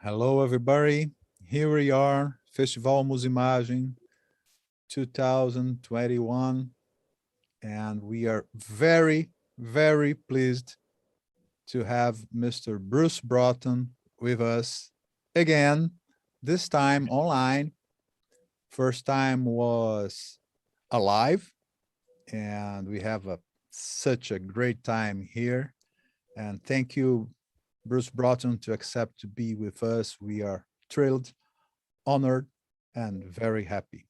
Hello, everybody. Here we are, Festival Musimagem 2021, and we are very, very pleased to have Mr. Bruce Brougthon with us again, this time online. First time was alive, and we have such a great time here. And thank you, Bruce Brougthon, to accept to be with us. We are thrilled, honored, and very happy.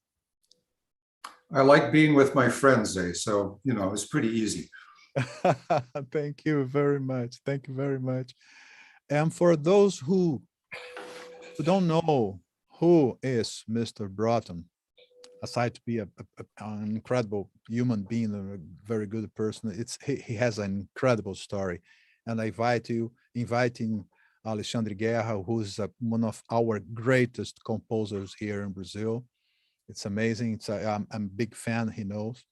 I like being with my friends, Zay, so, it's pretty easy. Thank you very much. Thank you very much. And for those who don't know who is Mr. Brougthon, aside to be an incredible human being, a very good person, he has an incredible story. And I inviting Alexandre Guerra, who's one of our greatest composers here in Brazil. It's amazing. I'm a big fan, he knows,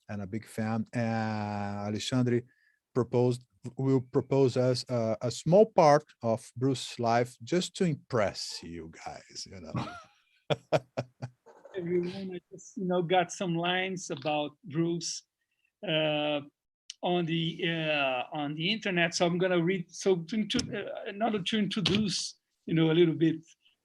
and a big fan. Alexandre will propose us a small part of Bruce's life just to impress you guys, Everyone, I just got some lines about Bruce on the internet, so I'm gonna read. So in order to introduce a little bit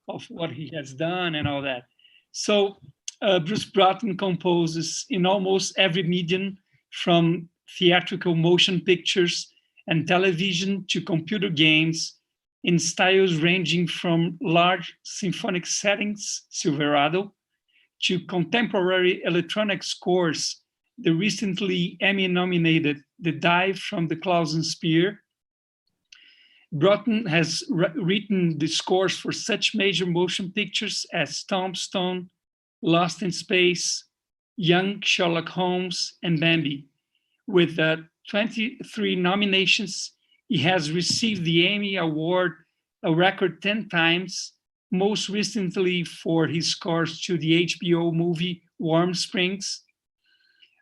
of what he has done and all that. So Bruce Brougthon composes in almost every medium, from theatrical motion pictures and television to computer games, in styles ranging from large symphonic settings, Silverado, to contemporary electronic scores, the recently Emmy-nominated The Dive from the Clausen Spear. Brougthon has written the scores for such major motion pictures as Tombstone, Lost in Space, Young Sherlock Holmes, and Bambi. With 23 nominations, he has received the Emmy Award a record 10 times, most recently for his scores to the HBO movie Warm Springs.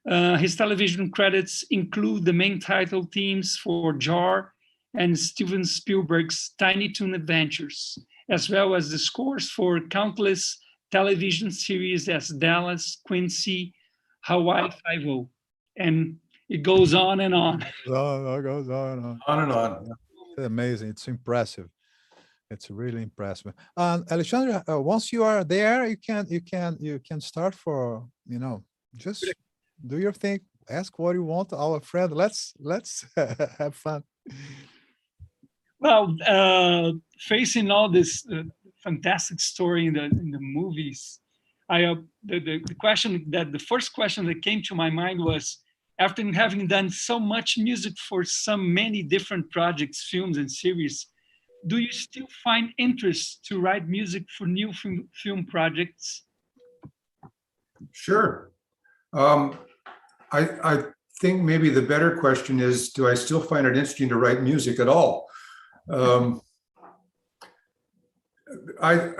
His television credits include the main title themes for Jar and Steven Spielberg's Tiny Toon Adventures, as well as the scores for countless television series as Dallas, Quincy, Hawaii Five-0, and it goes on and on. Oh, it goes on and on. On and on. It's amazing. It's impressive. It's really impressive. Alexandre, once you are there, you can start for, just do your thing. Ask what you want, our friend. Let's have fun. Well, facing all this fantastic story in the movies, the first question that came to my mind was, after having done so much music for so many different projects, films, and series, do you still find interest to write music for new film projects? Sure. I think maybe the better question is, do I still find it interesting to write music at all? When I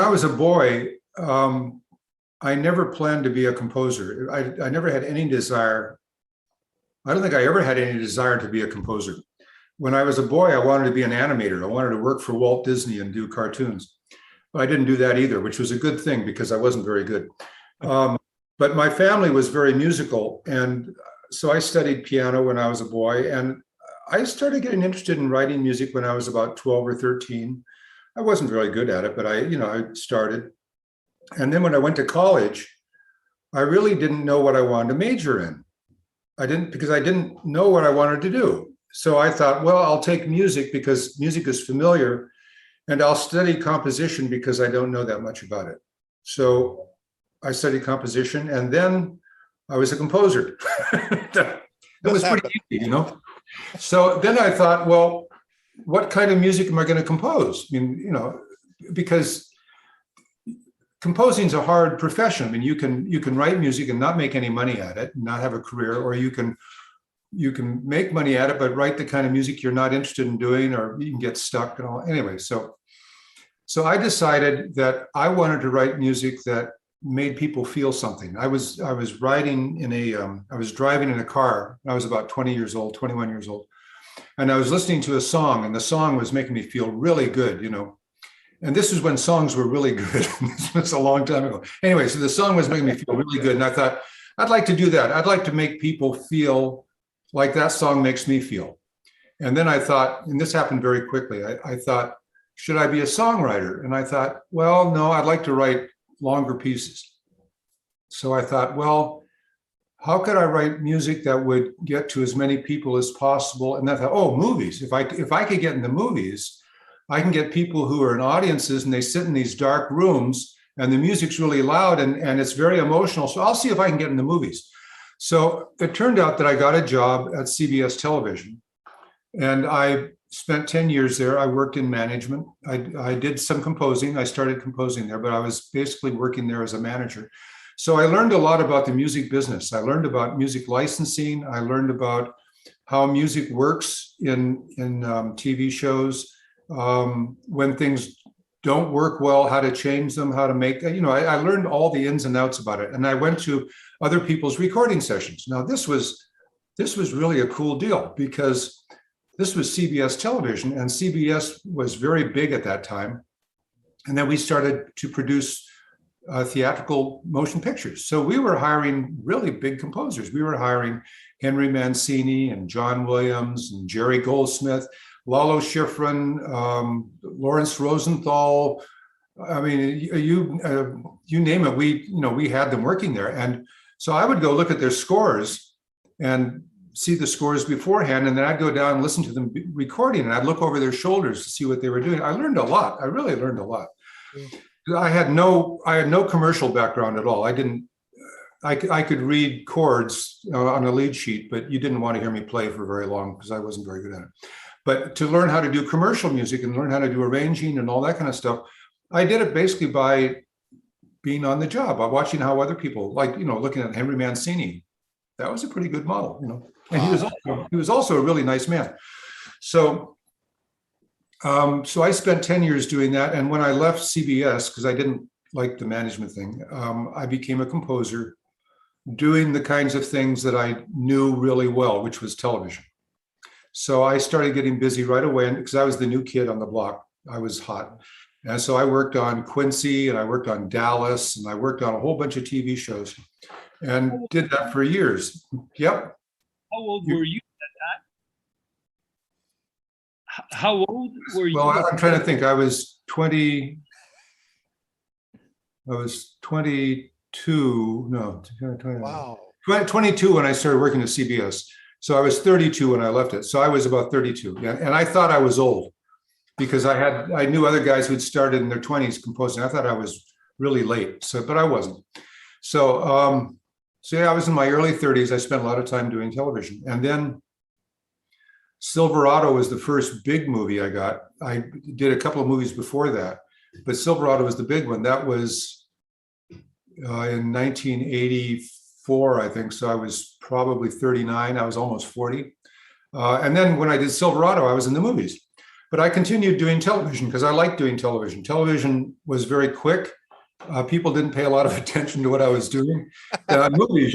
was a boy, I never planned to be a composer. I never had any desire. I don't think I ever had any desire to be a composer. When I was a boy, I wanted to be an animator. I wanted to work for Walt Disney and do cartoons. But I didn't do that either, which was a good thing because I wasn't very good. But my family was very musical. And so I studied piano when I was a boy. And I started getting interested in writing music when I was about 12 or 13. I wasn't very good at it, but I started. And then when I went to college, I really didn't know what I wanted to major in. Because I didn't know what I wanted to do. So I thought, well, I'll take music because music is familiar, and I'll study composition because I don't know that much about it. So I studied composition, and then I was a composer. That was pretty easy, So then I thought, well, what kind of music am I going to compose? I mean, because composing is a hard profession. I mean, you can write music and not make any money at it, and not have a career, or you can make money at it, but write the kind of music you're not interested in doing, or you can get stuck and all. Anyway, so I decided that I wanted to write music that made people feel something. I was driving in a car. I was about 21 years old, and I was listening to a song, and the song was making me feel really good, And this is when songs were really good. This was a long time ago. Anyway, so the song was making me feel really good, and I thought, I'd like to do that. I'd like to make people feel like that song makes me feel. And then I thought, and this happened very quickly, I thought, should I be a songwriter? And I thought, well, no, I'd like to write longer pieces. So I thought, well, how could I write music that would get to as many people as possible? And I thought, oh, movies. If I could get in the movies, I can get people who are in audiences and they sit in these dark rooms and the music's really loud and it's very emotional. So I'll see if I can get in the movies. So it turned out that I got a job at CBS Television, and I spent 10 years there. I worked in management. I did some composing. I started composing there, but I was basically working there as a manager. So I learned a lot about the music business. I learned about music licensing. I learned about how music works in TV shows. When things don't work well, how to change them, how to make, I learned all the ins and outs about it. And I went to other people's recording sessions. Now, this was really a cool deal because this was CBS Television, and CBS was very big at that time. And then we started to produce theatrical motion pictures. So we were hiring really big composers. We were hiring Henry Mancini and John Williams and Jerry Goldsmith, Lalo Schifrin, Lawrence Rosenthal. I mean, you name it. We had them working there, and so I would go look at their scores and see the scores beforehand, and then I'd go down and listen to them recording, and I'd look over their shoulders to see what they were doing. I learned a lot. I really learned a lot. I had no commercial background at all. I could read chords on a lead sheet, but you didn't want to hear me play for very long because I wasn't very good at it. But to learn how to do commercial music and learn how to do arranging and all that kind of stuff, I did it basically by being on the job, by watching how other people, like, looking at Henry Mancini. That was a pretty good model, And he was also a really nice man. So I spent 10 years doing that. And when I left CBS, because I didn't like the management thing, I became a composer doing the kinds of things that I knew really well, which was television. So I started getting busy right away, because I was the new kid on the block. I was hot. And so I worked on Quincy, and I worked on Dallas, and I worked on a whole bunch of TV shows and did that for years. Yep. How old were you at that? How old were you? Well, I'm trying to think. I was 22. No, 20, Wow. 22 when I started working at CBS. So I was 32 when I left it. So I was about 32. Yeah. And I thought I was old because I knew other guys who'd started in their 20s composing. I thought I was really late. But I wasn't. So yeah, I was in my early 30s. I spent a lot of time doing television. And then Silverado was the first big movie I got. I did a couple of movies before that, but Silverado was the big one. That was in 1984, I think. So I was probably 39. I was almost 40. And then when I did Silverado, I was in the movies. But I continued doing television because I liked doing television. Television was very quick. People didn't pay a lot of attention to what I was doing. Movies,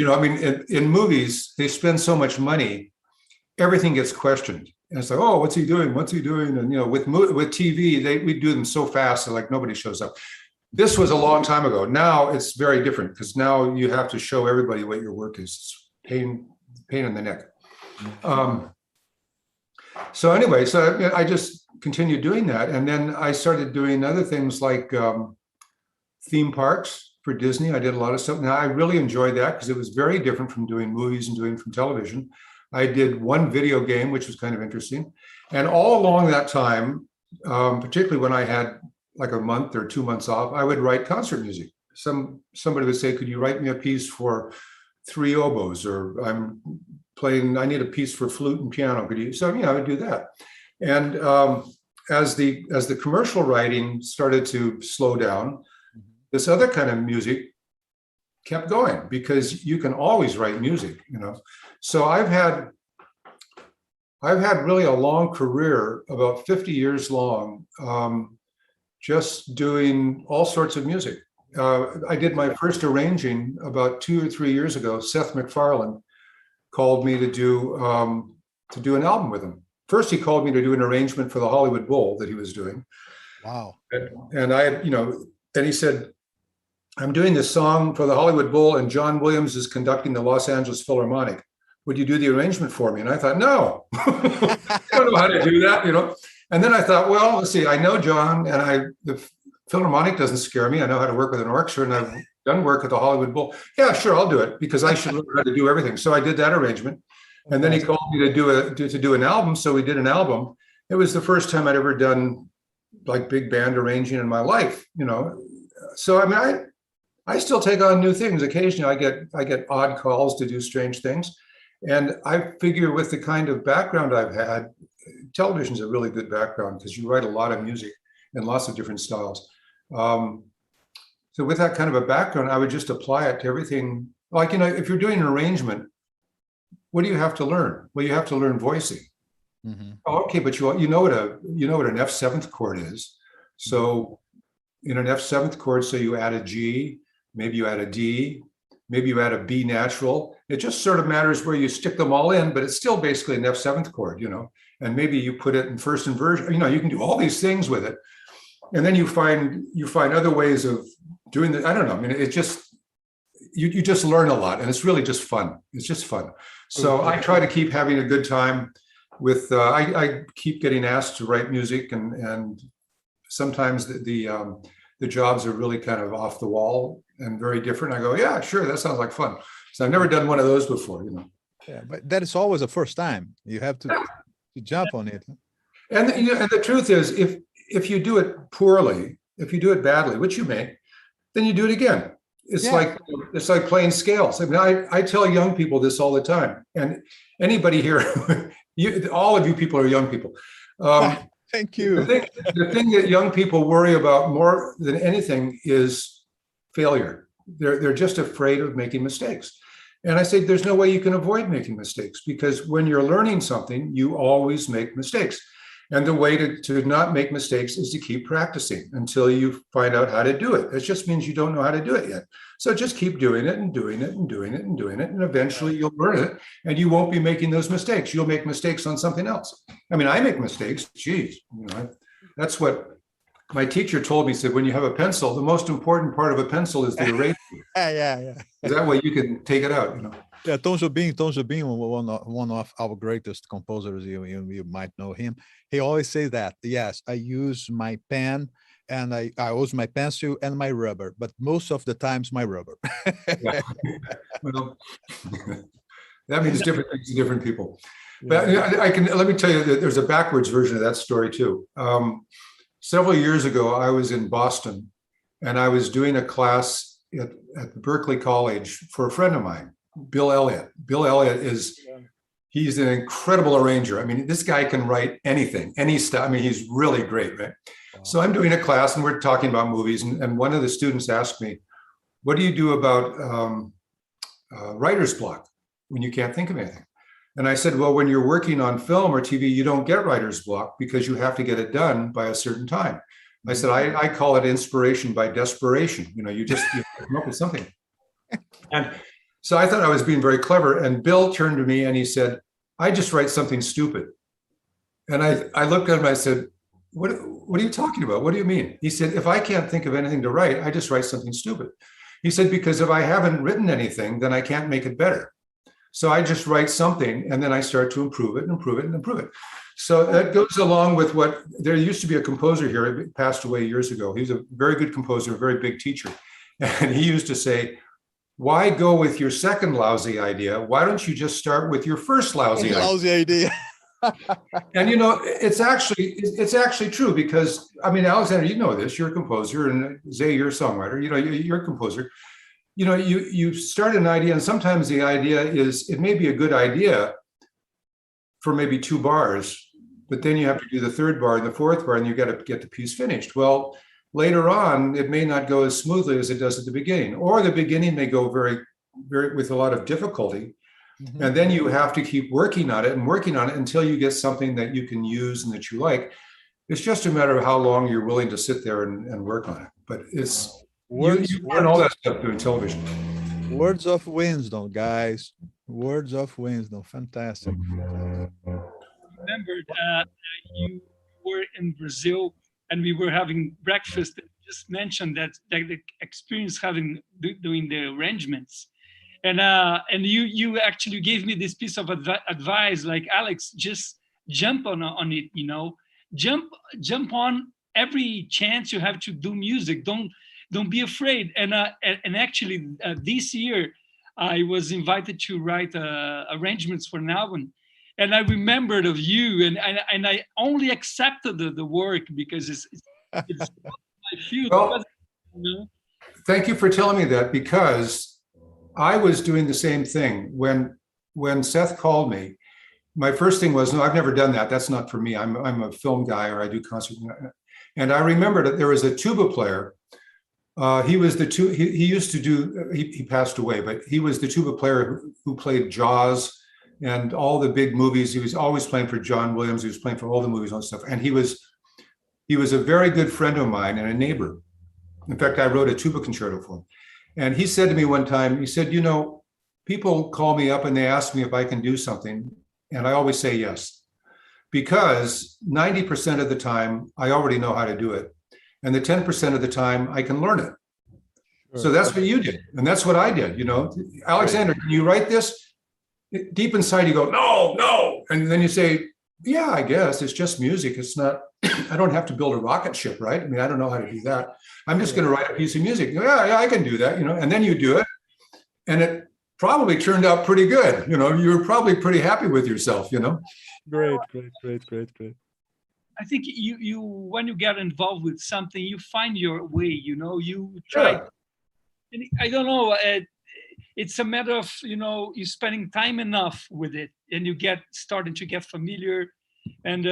in movies, they spend so much money, everything gets questioned. And it's like, oh, what's he doing? What's he doing? And, with TV, we do them so fast, so like nobody shows up. This was a long time ago. Now it's very different because now you have to show everybody what your work is. It's pain in the neck. So anyway, I just continued doing that. And then I started doing other things like theme parks for Disney. I did a lot of stuff. Now I really enjoyed that because it was very different from doing movies and doing from television. I did one video game, which was kind of interesting. And all along that time, particularly when I had like a month or 2 months off, I would write concert music. Somebody would say, could you write me a piece for 3 oboes? Or I need a piece for flute and piano. Could you? So, I would do that. And as the commercial writing started to slow down, this other kind of music kept going because you can always write music, So I've had really a long career, about 50 years long, just doing all sorts of music. I did my first arranging about 2 or 3 years ago. Seth MacFarlane called me to do an album with him. first he called me to do an arrangement for the Hollywood Bowl that he was doing. Wow. And I, you know, then he said, I'm doing this song for the Hollywood Bowl and John Williams is conducting the Los Angeles Philharmonic. Would you do the arrangement for me? And I thought, no, I don't know how to do that, you know? And then I thought, well, let's see, I know John and the Philharmonic doesn't scare me. I know how to work with an orchestra and I've done work at the Hollywood Bowl. Yeah, sure, I'll do it because I should learn how to do everything. So I did that arrangement. And then he called me to do an album. So we did an album. It was the first time I'd ever done like big band arranging in my life, you know? So, I mean, I still take on new things. Occasionally I get odd calls to do strange things. And I figure with the kind of background I've had, television's a really good background because you write a lot of music in lots of different styles. So with that kind of a background, I would just apply it to everything. Like, you know, if you're doing an arrangement, what do you have to learn? Well, you have to learn voicing. Mm-hmm. Oh, okay, but you know what an F7th chord is. So in an F7th chord, so you add a G, maybe you add a D, maybe you add a B natural. It just sort of matters where you stick them all in, but it's still basically an F7th chord, you know. And maybe you put it in first inversion. You know, you can do all these things with it, and then you find other ways of doing that. I don't know. I mean, it just you just learn a lot, and it's really just fun. It's just fun. So I try to keep having a good time with. I keep getting asked to write music, and sometimes the jobs are really kind of off the wall and very different. I go, yeah, sure, that sounds like fun. So I've never done one of those before, you know. Yeah, but that is always a first time. You have to jump on it. And the truth is, if you do it poorly, if you do it badly, which you may, then you do it again. It's like playing scales. I mean, I tell young people this all the time, and anybody here, all of you people are young people. Thank you. The thing that young people worry about more than anything is failure. They're just afraid of making mistakes. And I say, there's no way you can avoid making mistakes because when you're learning something, you always make mistakes. And the way to not make mistakes is to keep practicing until you find out how to do it. It just means you don't know how to do it yet. So just keep doing it and doing it and doing it and doing it. And eventually you'll learn it and you won't be making those mistakes. You'll make mistakes on something else. I mean, I make mistakes. Geez, you know, that's what my teacher told me. He said, when you have a pencil, the most important part of a pencil is the eraser. Yeah. That way you can take it out, you know. Yeah, Tom Jobim, one of our greatest composers, you might know him. He always says that, yes, I use my pen and I use my pencil and my rubber, but most of the times my rubber. Yeah. Well, that means different things to different people. But let me tell you that there's a backwards version of that story too. Several years ago, I was in Boston and I was doing a class at Berkeley College for a friend of mine, Bill Elliott. Bill Elliott he's an incredible arranger. I mean, this guy can write anything, any stuff. I mean, he's really great, right? Wow. So I'm doing a class and we're talking about movies. And one of the students asked me, what do you do about writer's block when you can't think of anything? And I said, well, when you're working on film or TV, you don't get writer's block because you have to get it done by a certain time. I said, I call it inspiration by desperation. You know, you come up with something. And so I thought I was being very clever. And Bill turned to me and he said, I just write something stupid. And I looked at him and I said, what are you talking about? What do you mean? He said, if I can't think of anything to write, I just write something stupid. He said, because if I haven't written anything, then I can't make it better. So I just write something and then I start to improve it and improve it and improve it. So that goes along with what, there used to be a composer here, he passed away years ago. He was a very good composer, a very big teacher. And he used to say, why go with your second lousy idea? Why don't you just start with your first lousy idea? And you know, it's actually true because, I mean, Alexander, you know this, you're a composer, and Zay, you're a songwriter, you know, you're a composer. You know, you start an idea and sometimes the idea is, it may be a good idea for maybe 2 bars, but then you have to do the 3rd bar and the 4th bar and you got to get the piece finished. Well, later on, it may not go as smoothly as it does at the beginning, or the beginning may go very, very with a lot of difficulty. Mm-hmm. And then you have to keep working on it until you get something that you can use and that you like. It's just a matter of how long you're willing to sit there and work on it. But it's, you learn all that stuff doing television. Words of wisdom, guys. Words of wisdom. Fantastic. remembered you were in Brazil and we were having breakfast. And just mentioned that the experience having doing the arrangements, and you actually gave me this piece of advice, like, Alex, just jump on it, jump on every chance you have to do music. Don't be afraid. And actually this year I was invited to write arrangements for an album, and I remembered of you, and I only accepted the work because it's my field. Well, You know? thank you for telling me that, because I was doing the same thing when Seth called me. My first thing was, no, I've never done that. That's not for me. I'm a film guy, or I do concerts. And I remembered that there was a tuba player. He was he used to do, he passed away, but he was the tuba player who played Jaws and all the big movies. He was always playing for John Williams. He was playing for all the movies and stuff. And he was a very good friend of mine and a neighbor. In fact, I wrote a tuba concerto for him. And he said to me one time, he said, people call me up and they ask me if I can do something. And I always say yes, because 90% of the time I already know how to do it. And the 10% of the time I can learn it. Sure. So that's what you did. And that's what I did. Alexander, can you write this? Deep inside you go, no. And then you say, yeah, I guess it's just music. It's not, I don't have to build a rocket ship, right? I mean, I don't know how to do that. I'm just going to write a piece of music. Yeah, I can do that, and then you do it. And it probably turned out pretty good. You were probably pretty happy with yourself, Great. I think you when you get involved with something, you find your way, you try. Yeah. And I don't know, it's a matter of, you spending time enough with it and you starting to get familiar. And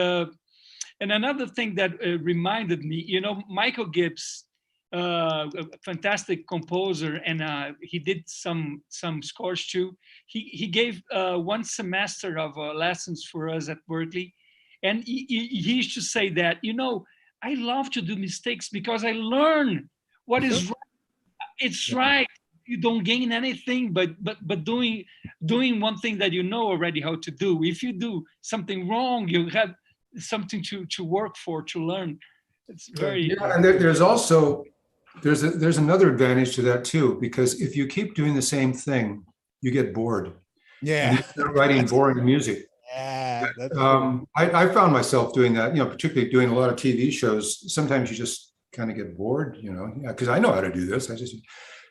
another thing that reminded me, Michael Gibbs, a fantastic composer, and he did some scores too. He gave one semester of lessons for us at Berkeley. And he used to say that, I love to do mistakes because I learn what is right. It's right. You don't gain anything, but doing one thing that you know already how to do. If you do something wrong, you have something to work for, to learn. It's very. Yeah, and there's also there's another advantage to that too, because if you keep doing the same thing, you get bored. Yeah. And you start writing boring music. Yeah. I found myself doing that, particularly doing a lot of TV shows. Sometimes you just kind of get bored, because I know how to do this.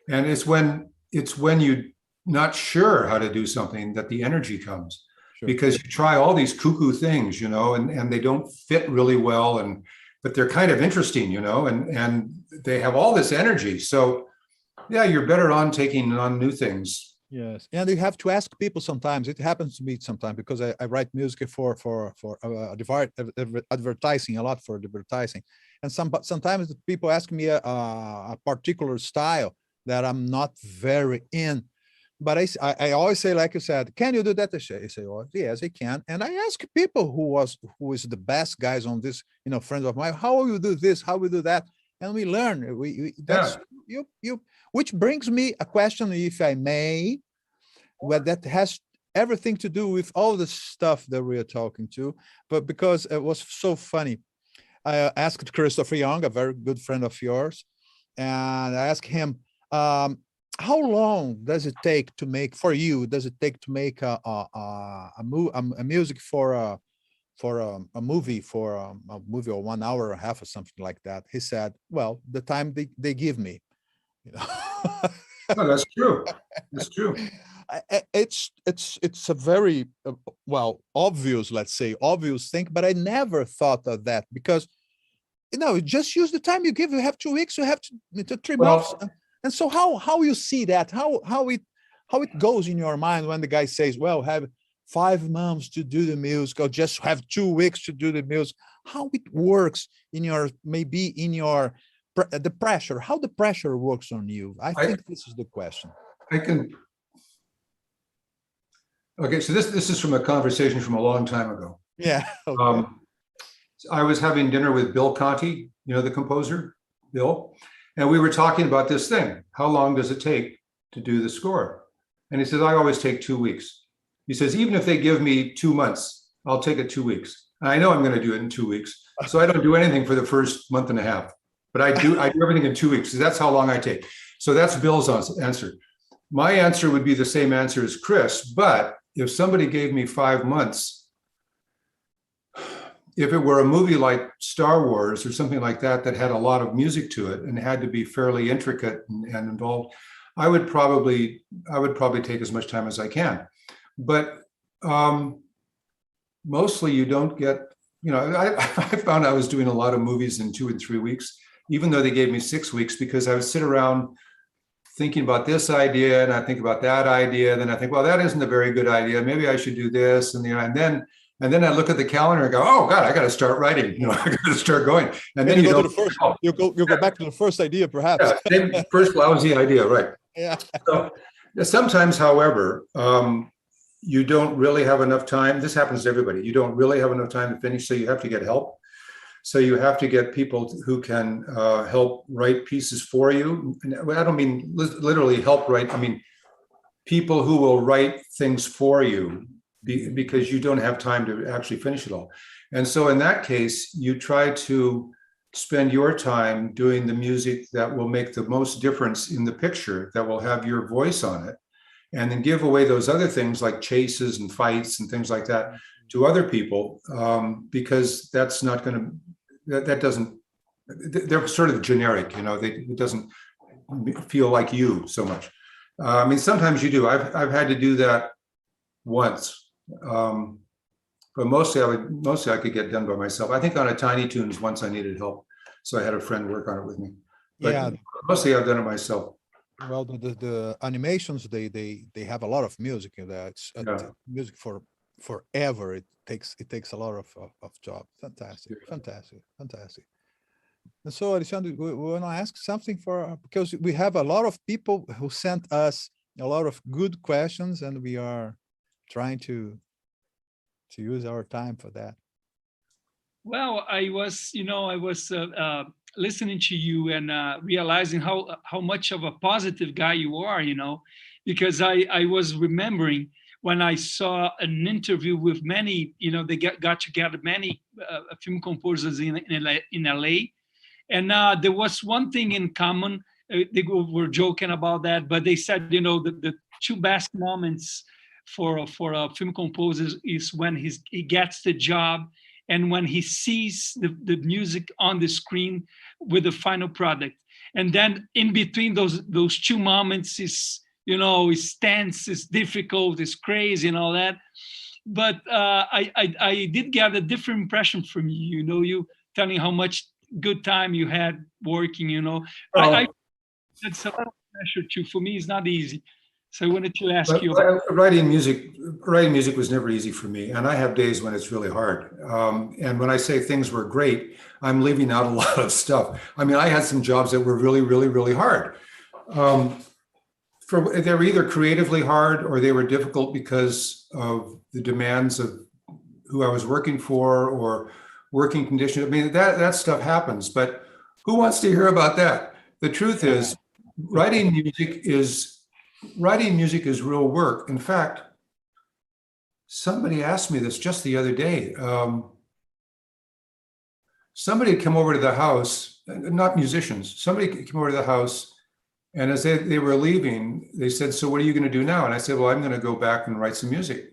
And it's when you're not sure how to do something that the energy comes. Sure. Because you try all these cuckoo things, and they don't fit really well, but they're kind of interesting, and they have all this energy. So yeah, you're better on taking on new things. Yes, and you have to ask people sometimes. It happens to me sometimes because I write music for advertising, a lot for advertising, and sometimes the people ask me a particular style that I'm not very in, but I always say, like you said, can you do that? They say, oh, yes, I can. And I ask people who is the best guys on this, friends of mine, how will you do this? How we do that? And we learn. That's you. Which brings me a question, if I may, that has everything to do with all the stuff that we are talking to, but because it was so funny, I asked Christopher Young, a very good friend of yours, and I asked him, how long does it take to make a music for a movie, a movie or 1 hour and a half or something like that? He said, well, the time they give me. No, that's true. That's true. It's a very obvious, let's say, obvious thing, but I never thought of that because just use the time you give. You have 2 weeks, you have to 3 months, and so how you see that, how it goes in your mind when the guy says, well, have 5 months to do the music, or just have 2 weeks to do the music, how it works in your the pressure, how the pressure works on you. I think this is the question. Okay, so this is from a conversation from a long time ago. Yeah. Okay. I was having dinner with Bill Conti, the composer, Bill, and we were talking about this thing. How long does it take to do the score? And he says, I always take 2 weeks. He says, even if they give me 2 months, I'll take it 2 weeks. I know I'm going to do it in 2 weeks. So I don't do anything for the first month and a half, but I do everything in 2 weeks. So that's how long I take. So that's Bill's answer. My answer would be the same answer as Chris, but if somebody gave me 5 months, if it were a movie like Star Wars or something like that, that had a lot of music to it and had to be fairly intricate and involved, I would probably take as much time as I can. But mostly you don't get, I found I was doing a lot of movies in 2 and 3 weeks, even though they gave me 6 weeks, because I would sit around thinking about this idea and I think about that idea. Then I think, well, that isn't a very good idea. Maybe I should do this. And then I look at the calendar and go, oh God, I got to start writing. I got to start going. And then you go to the first. You go back to the first idea, perhaps. Yeah, first lousy idea, right? Yeah. So, sometimes, however, you don't really have enough time. This happens to everybody. You don't really have enough time to finish, so you have to get help. So you have to get people who can help write pieces for you. And I don't mean literally help write. I mean people who will write things for you because you don't have time to actually finish it all. And so in that case, you try to spend your time doing the music that will make the most difference in the picture, that will have your voice on it, and then give away those other things like chases and fights and things like that to other people, because that's not going to, that doesn't, they're sort of generic, it doesn't feel like you so much. I mean, sometimes you do. I've had to do that once, but mostly I could get done by myself. I think on a Tiny Toons once I needed help, so I had a friend work on it with me. But yeah, mostly I've done it myself. Well, the animations, they have a lot of music in that. It's music for forever. It takes a lot of job. Fantastic. And so, Alexandre, we want to ask something because we have a lot of people who sent us a lot of good questions, and we are trying to use our time for that. Well, I was listening to you and realizing how much of a positive guy you are, because I was remembering when I saw an interview with many, they got together many film composers in LA, and there was one thing in common. They were joking about that, but they said, the two best moments for a film composer is when he gets the job and when he sees the music on the screen with the final product. And then in between those two moments is, it's tense, it's difficult, it's crazy and all that. But I did get a different impression from you, you telling how much good time you had working, It's a lot of pressure too. For me, it's not easy. So I wanted to ask you. Writing music was never easy for me, and I have days when it's really hard. And when I say things were great, I'm leaving out a lot of stuff. I mean, I had some jobs that were really, really, really hard. They were either creatively hard or they were difficult because of the demands of who I was working for or working conditions. I mean, that stuff happens, but who wants to hear about that? The truth is, writing music is real work. In fact, somebody asked me this just the other day. Somebody had come over to the house, not musicians, somebody came over to the house, and as they were leaving, they said, so what are you going to do now? And I said, well, I'm going to go back and write some music.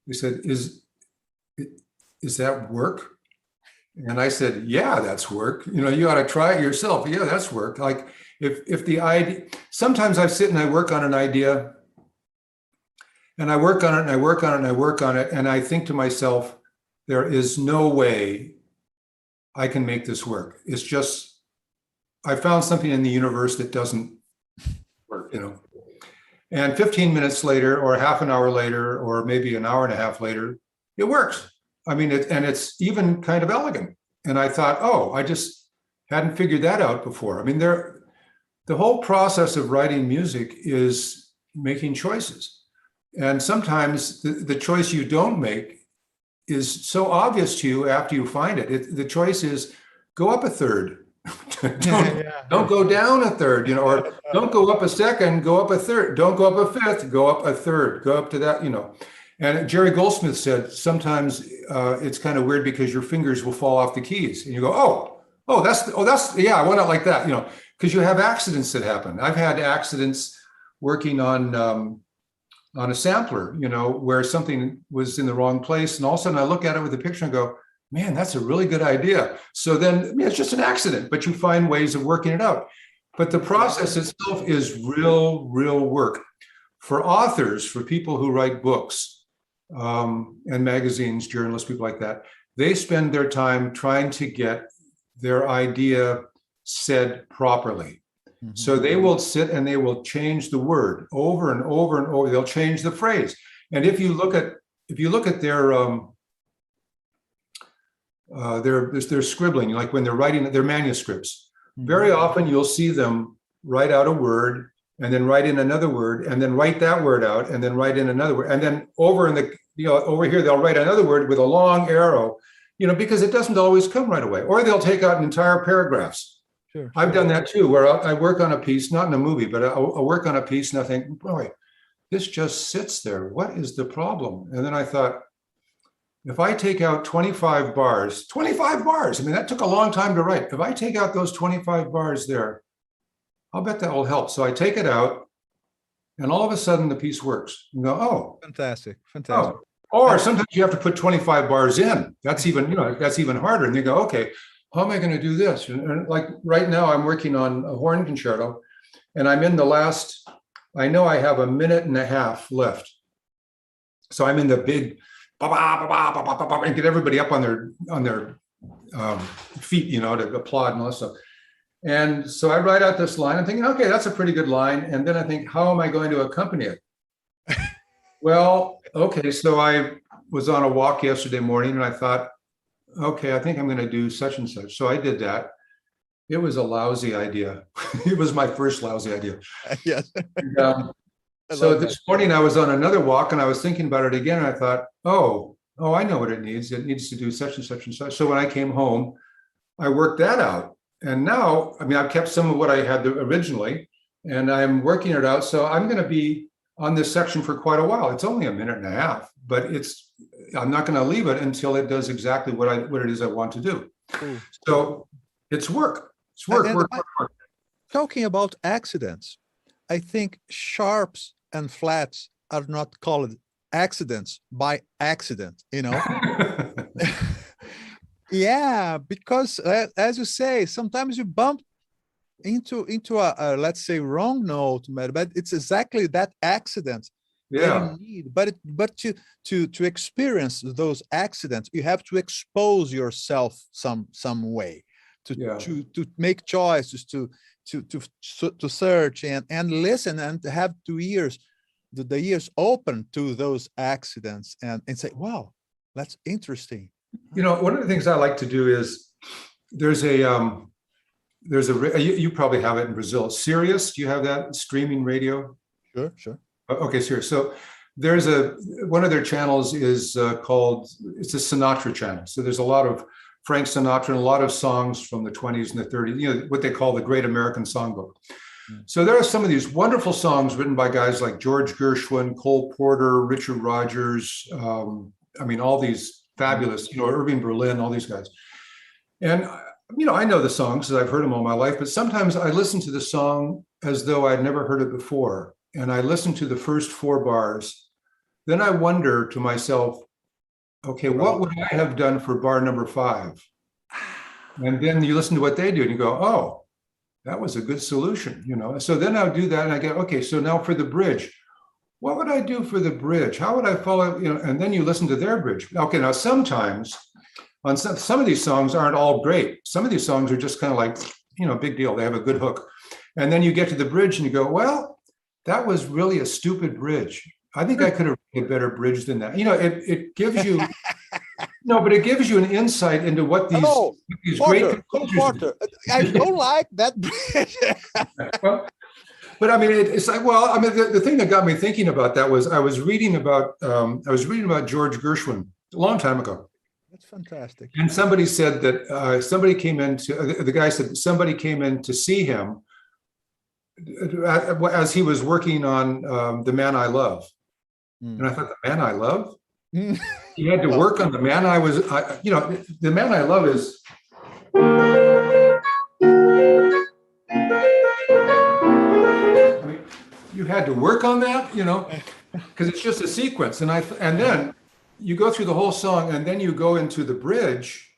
They said, is that work? And I said, yeah, that's work. You ought to try it yourself. Yeah, that's work. Like if the idea, sometimes I sit and I work on an idea and I work on it and I work on it and I work on it. And I think to myself, there is no way I can make this work. It's just, I found something in the universe that doesn't work, And 15 minutes later or half an hour later, or maybe an hour and a half later, it works. I mean, it's even kind of elegant. And I thought, I just hadn't figured that out before. I mean, the whole process of writing music is making choices. And sometimes the choice you don't make is so obvious to you after you find it. The choice is go up a third, Don't go down a third, you know, or don't go up a second, go up a third. Don't go up a fifth, go up a third, go up to that, you know. And Jerry Goldsmith said sometimes it's kind of weird because your fingers will fall off the keys, and you go, that's yeah, I want it like that, you know, because you have accidents that happen. I've had accidents working on a sampler, you know, where something was in the wrong place, and all of a sudden I look at it with a picture and go, man, that's a really good idea. So then, I mean, it's just an accident, but you find ways of working it out. But the process itself is real work. For authors, for people who write books and magazines, journalists, people like that, they spend their time trying to get their idea said properly. Mm-hmm. So they will sit and they will change the word over and over and over. They'll change the phrase. And if you look at their scribbling, like when they're writing their manuscripts, very often you'll see them write out a word and then write in another word and then write that word out and then write in another word. And then over here, they'll write another word with a long arrow, you know, because it doesn't always come right away. Or they'll take out entire paragraphs. Sure. I've done that too, where I work on a piece, not in a movie, but I'll work on a piece and I think, boy, this just sits there. What is the problem? And then I thought, if I take out 25 bars, I mean, that took a long time to write. If I take out those 25 bars there, I'll bet that will help. So I take it out and all of a sudden the piece works. You go, oh. Fantastic. Oh. Or sometimes you have to put 25 bars in. That's even, you know, that's even harder. And you go, okay, how am I going to do this? And like right now I'm working on a horn concerto and I'm in the last, I know I have a minute and a half left. So I'm in the big, and get everybody up on their feet, you know, to applaud and all that stuff. And so I write out this line. I'm thinking, okay, that's a pretty good line. And then I think, how am I going to accompany it? Well, okay, so I was on a walk yesterday morning and I thought, okay, I think I'm going to do such and such. So I did that. It was a lousy idea. It was my first lousy idea. Yes. And, so this morning I was on another walk and I was thinking about it again. And I thought, oh, I know what it needs. It needs to do such and such and such. So when I came home, I worked that out. And now, I mean, I've kept some of what I had originally and I'm working it out. So I'm going to be on this section for quite a while. It's only a minute and a half, but I'm not going to leave it until it does exactly what it is I want to do. Cool. So it's work. It's work. Talking about accidents, I think sharps and flats are not called accidents by accident, you know? Yeah, because as you say, sometimes you bump into a let's say wrong note, but it's exactly that accident that you need. But to experience those accidents, you have to expose yourself some way to make choices, to search and listen and have the ears open to those accidents and say, wow, that's interesting. You know, one of the things I like to do is you probably have it in Brazil. Sirius, do you have that streaming radio? Sure. Okay, Sirius. So there's one of their channels is called, it's a Sinatra channel. So there's a lot of Frank Sinatra and a lot of songs from the 20s and the 30s, you know, what they call the Great American Songbook. So there are some of these wonderful songs written by guys like George Gershwin, Cole Porter, Richard Rodgers. I mean, all these fabulous, you know, Irving Berlin, all these guys. And, you know, I know the songs because I've heard them all my life, but sometimes I listen to the song as though I'd never heard it before. And I listen to the first 4 bars. Then I wonder to myself, okay, what would I have done for bar number 5? And then you listen to what they do and you go, oh, that was a good solution, you know? So then I'll do that and I get, okay, so now for the bridge, what would I do for the bridge? How would I follow, you know, and then you listen to their bridge. Okay, now sometimes on some of these songs aren't all great. Some of these songs are just kind of like, you know, big deal. They have a good hook. And then you get to the bridge and you go, well, that was really a stupid bridge. I think I could have written a better bridge than that. You know, it gives you, no, but it gives you an insight into what these great composers. I don't like that bridge. Well, but I mean, it's like, well, I mean, the thing that got me thinking about that was I was reading about George Gershwin a long time ago. That's fantastic. And somebody said that somebody came in to, the guy said somebody came in to see him as he was working on The Man I Love. And I thought, The Man I Love? He had to work on The Man I was, The Man I Love is. I mean, you had to work on that, because it's just a sequence. And then you go through the whole song and then you go into the bridge.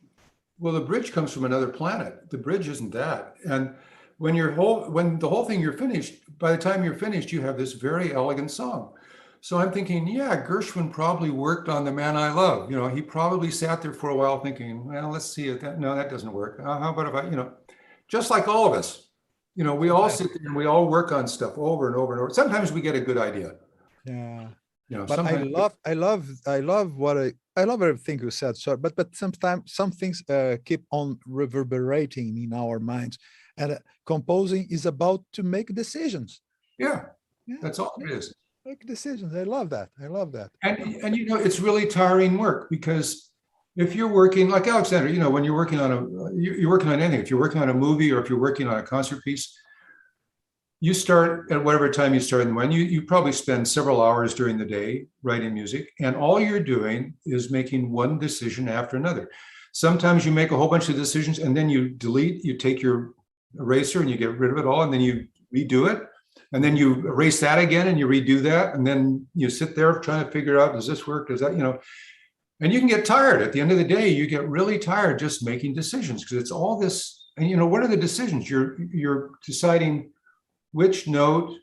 Well, the bridge comes from another planet. The bridge isn't that. And when the whole thing you're finished, by the time you're finished, you have this very elegant song. So I'm thinking, yeah, Gershwin probably worked on The Man I Love. He probably sat there for a while thinking, well, let's see it. No, that doesn't work. How about if I, just like all of us, we all sit there and we all work on stuff over and over and over. Sometimes we get a good idea. Yeah. But I love everything you said, sir. But sometimes some things keep on reverberating in our minds, and composing is about to make decisions. Yeah, that's all it is. Make decisions. I love that. And it's really tiring work, because if you're working like Alexander, when you're working on anything, if you're working on a movie or if you're working on a concert piece, you start at whatever time you start, and when you probably spend several hours during the day writing music, and all you're doing is making one decision after another. Sometimes you make a whole bunch of decisions and then you take your eraser and you get rid of it all, and then you redo it. And then you erase that again and you redo that. And then you sit there trying to figure out, does this work? Does that, and you can get tired. At the end of the day, you get really tired just making decisions, because it's all this. And what are the decisions? You're deciding which note,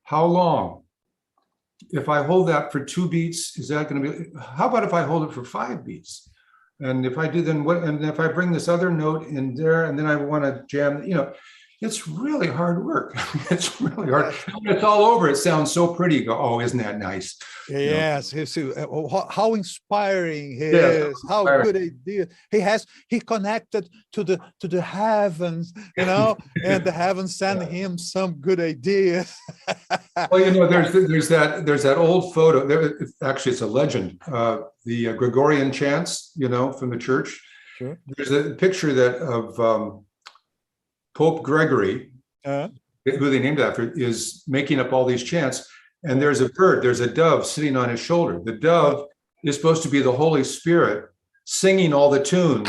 how long. If I hold that for 2 beats, is that going to be, how about if I hold it for 5 beats? And if I do, then what, and if I bring this other note in there and then I want to jam, it's really hard work. It's really hard. When it's all over, it sounds so pretty. You go, oh, isn't that nice? Yes, how inspiring he is. How good idea he connected to the heavens, and the heavens send him some good ideas. Well, there's that old photo. Actually, it's a legend. The Gregorian chants, from the church. Sure. There's a picture of Pope Gregory, who they named after, is making up all these chants. And there's a bird, there's a dove sitting on his shoulder. The dove is supposed to be the Holy Spirit singing all the tunes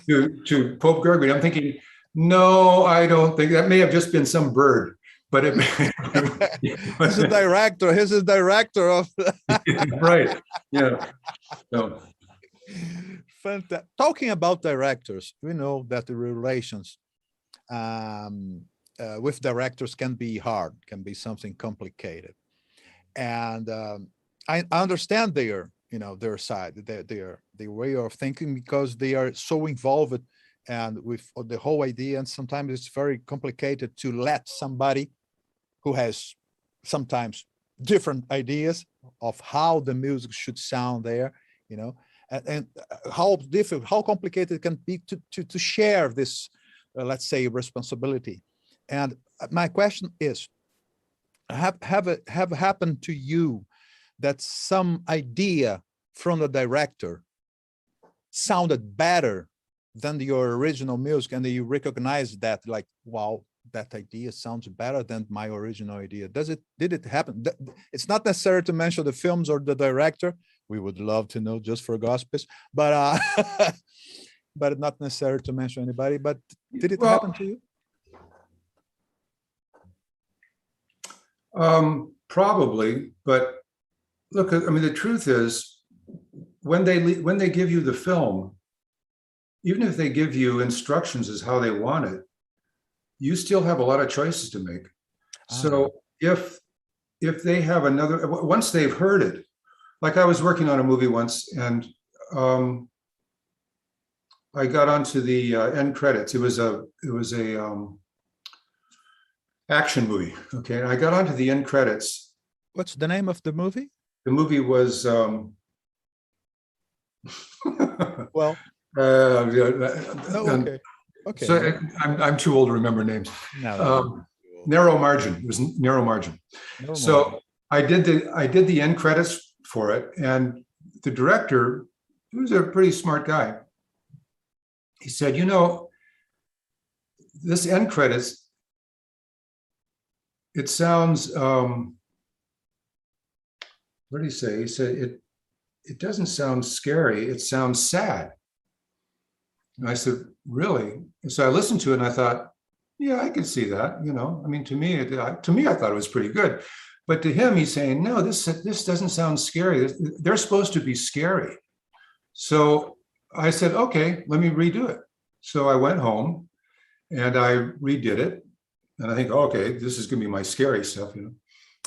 to Pope Gregory. I'm thinking, no, I don't think that may have just been some bird, but it. He's a director. He's a director of. Right. Yeah. No. Fantastic. Talking about directors, we know that the relations with directors can be hard, can be something complicated, and I understand their side, their way of thinking, because they are so involved and with the whole idea, and sometimes it's very complicated to let somebody who has sometimes different ideas of how the music should sound there, and how difficult, how complicated it can be to share this let's say responsibility. And my question is, have happened to you that some idea from the director sounded better than your original music, and you recognize that, like, wow, that idea sounds better than my original idea? Did it happen? It's not necessary to mention the films or the director. We would love to know, just for gossips, but but not necessary to mention anybody. But did it happen to you? Probably, but look, I mean, the truth is, when they give you the film, even if they give you instructions as how they want it, you still have a lot of choices to make. So if they have once they've heard it, like I was working on a movie once, and I got onto the end credits. It was a action movie. Okay, and I got onto the end credits. What's the name of the movie? The movie was well. Okay. Okay. So I'm too old to remember names. No. Narrow Margin. It was Narrow Margin. So I did the end credits for it, and the director he was a pretty smart guy. He said, you know, this end credits, it sounds, what did he say? He said, it doesn't sound scary, it sounds sad. And I said, really? And so I listened to it and I thought, yeah, I can see that. You know, I mean, to me, I thought it was pretty good. But to him, he's saying, no, this doesn't sound scary. They're supposed to be scary. So I said, okay, let me redo it. So I went home and I redid it. And I think, okay, this is going to be my scary stuff. You know,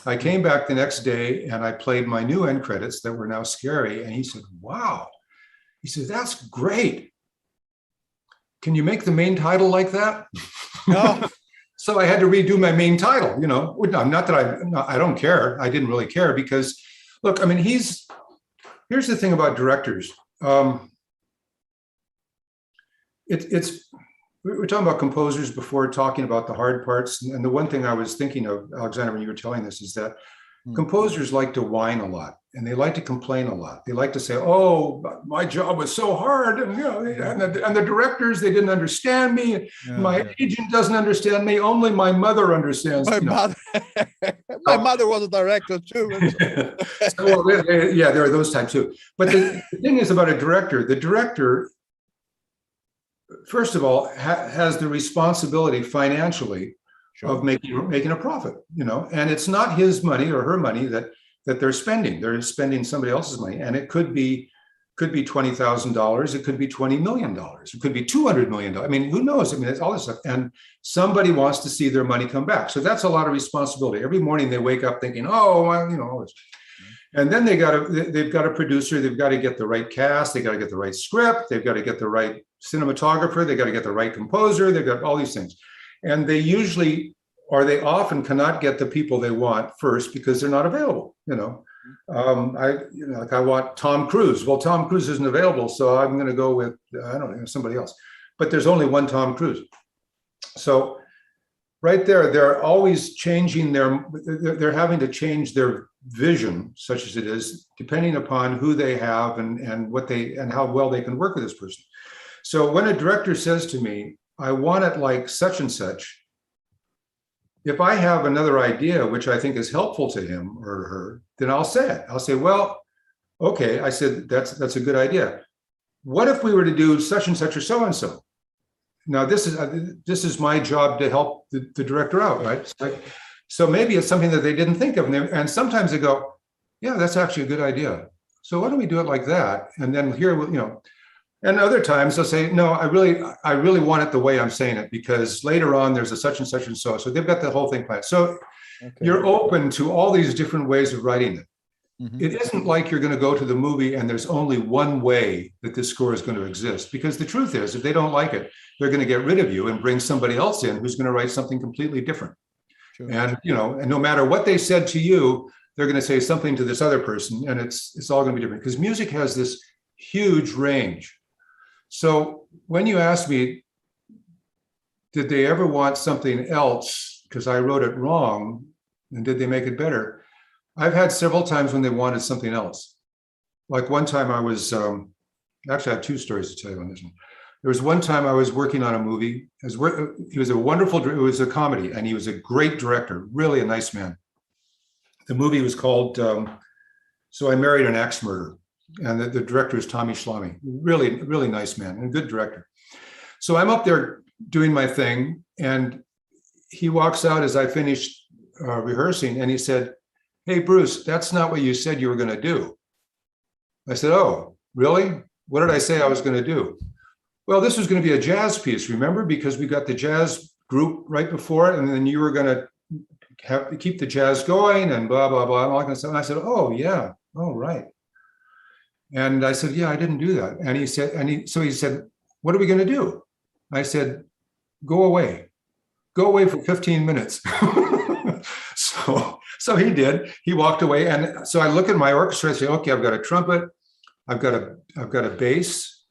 I came back the next day and I played my new end credits that were now scary. And he said, wow. He said, that's great. Can you make the main title like that? No. So I had to redo my main title, you know, not that I don't care. I didn't really care because, look, I mean, here's the thing about directors. We were talking about composers before, talking about the hard parts. And the one thing I was thinking of, Alexander, when you were telling this, is that composers like to whine a lot and they like to complain a lot. They like to say, oh, my job was so hard. And, you know, and the directors, they didn't understand me. My agent doesn't understand me. Only my mother understands me. My mother was a director too. So, yeah, there are those types too. But the thing is about a director, the director, first of all, has the responsibility financially of making a profit, you know, and it's not his money or her money that they're spending. They're spending somebody else's money, and it could be $20,000, it could be $20 million, it could be $200 million. I mean, who knows? I mean, it's all this stuff, and somebody wants to see their money come back. So that's a lot of responsibility. Every morning they wake up thinking, oh, well, you know, all this. And then they've got a producer, they've got to get the right cast, they got to get the right script, they've got to get the right cinematographer, they got to get the right composer, they've got all these things. And they usually, or they often cannot get the people they want first because they're not available, you know. Like I want Tom Cruise. Well, Tom Cruise isn't available, so I'm going to go with, I don't know, somebody else. But there's only one Tom Cruise. So right there, they're always changing they're having to change their vision, such as it is, depending upon who they have and how well they can work with this person. So when a director says to me, I want it like such and such, if I have another idea, which I think is helpful to him or her, then I'll say it. I'll say, well, okay, I said, that's a good idea. What if we were to do such and such or so-and-so? Now, this is my job to help the director out, right? So maybe it's something that they didn't think of. And sometimes they go, yeah, that's actually a good idea. So why don't we do it like that? And then here, you know, and other times they'll say, no, I really want it the way I'm saying it, because later on there's a such and such and so. So they've got the whole thing planned. So you're open to all these different ways of writing it. It isn't like you're going to go to the movie and there's only one way that this score is going to exist, because the truth is, if they don't like it, they're going to get rid of you and bring somebody else in who's going to write something completely different. And, you know, and no matter what they said to you, they're going to say something to this other person, and it's all going to be different, because music has this huge range. So when you ask me, did they ever want something else because I wrote it wrong, and did they make it better? I've had several times when they wanted something else. Like one time I was, actually I have two stories to tell you on this one. There was one time I was working on a movie. He was a wonderful, it was a comedy, and he was a great director, really a nice man. The movie was called So I Married an Axe Murderer. And the director is Tommy Schlamme, really, really nice man and a good director. So I'm up there doing my thing, and he walks out as I finished rehearsing, and he said, hey, Bruce, that's not what you said you were going to do. I said, oh, really? What did I say I was going to do? Well, this was going to be a jazz piece, remember? Because we got the jazz group right before it, and then you were going to keep the jazz going and blah, blah, blah, and all that kind of stuff. And I said, oh, yeah, oh, right. And I said, yeah, I didn't do that. And he said, so he said, what are we going to do? I said, go away for 15 minutes. So he did. He walked away. And so I look at my orchestra and say, okay, I've got a trumpet. I've got a bass.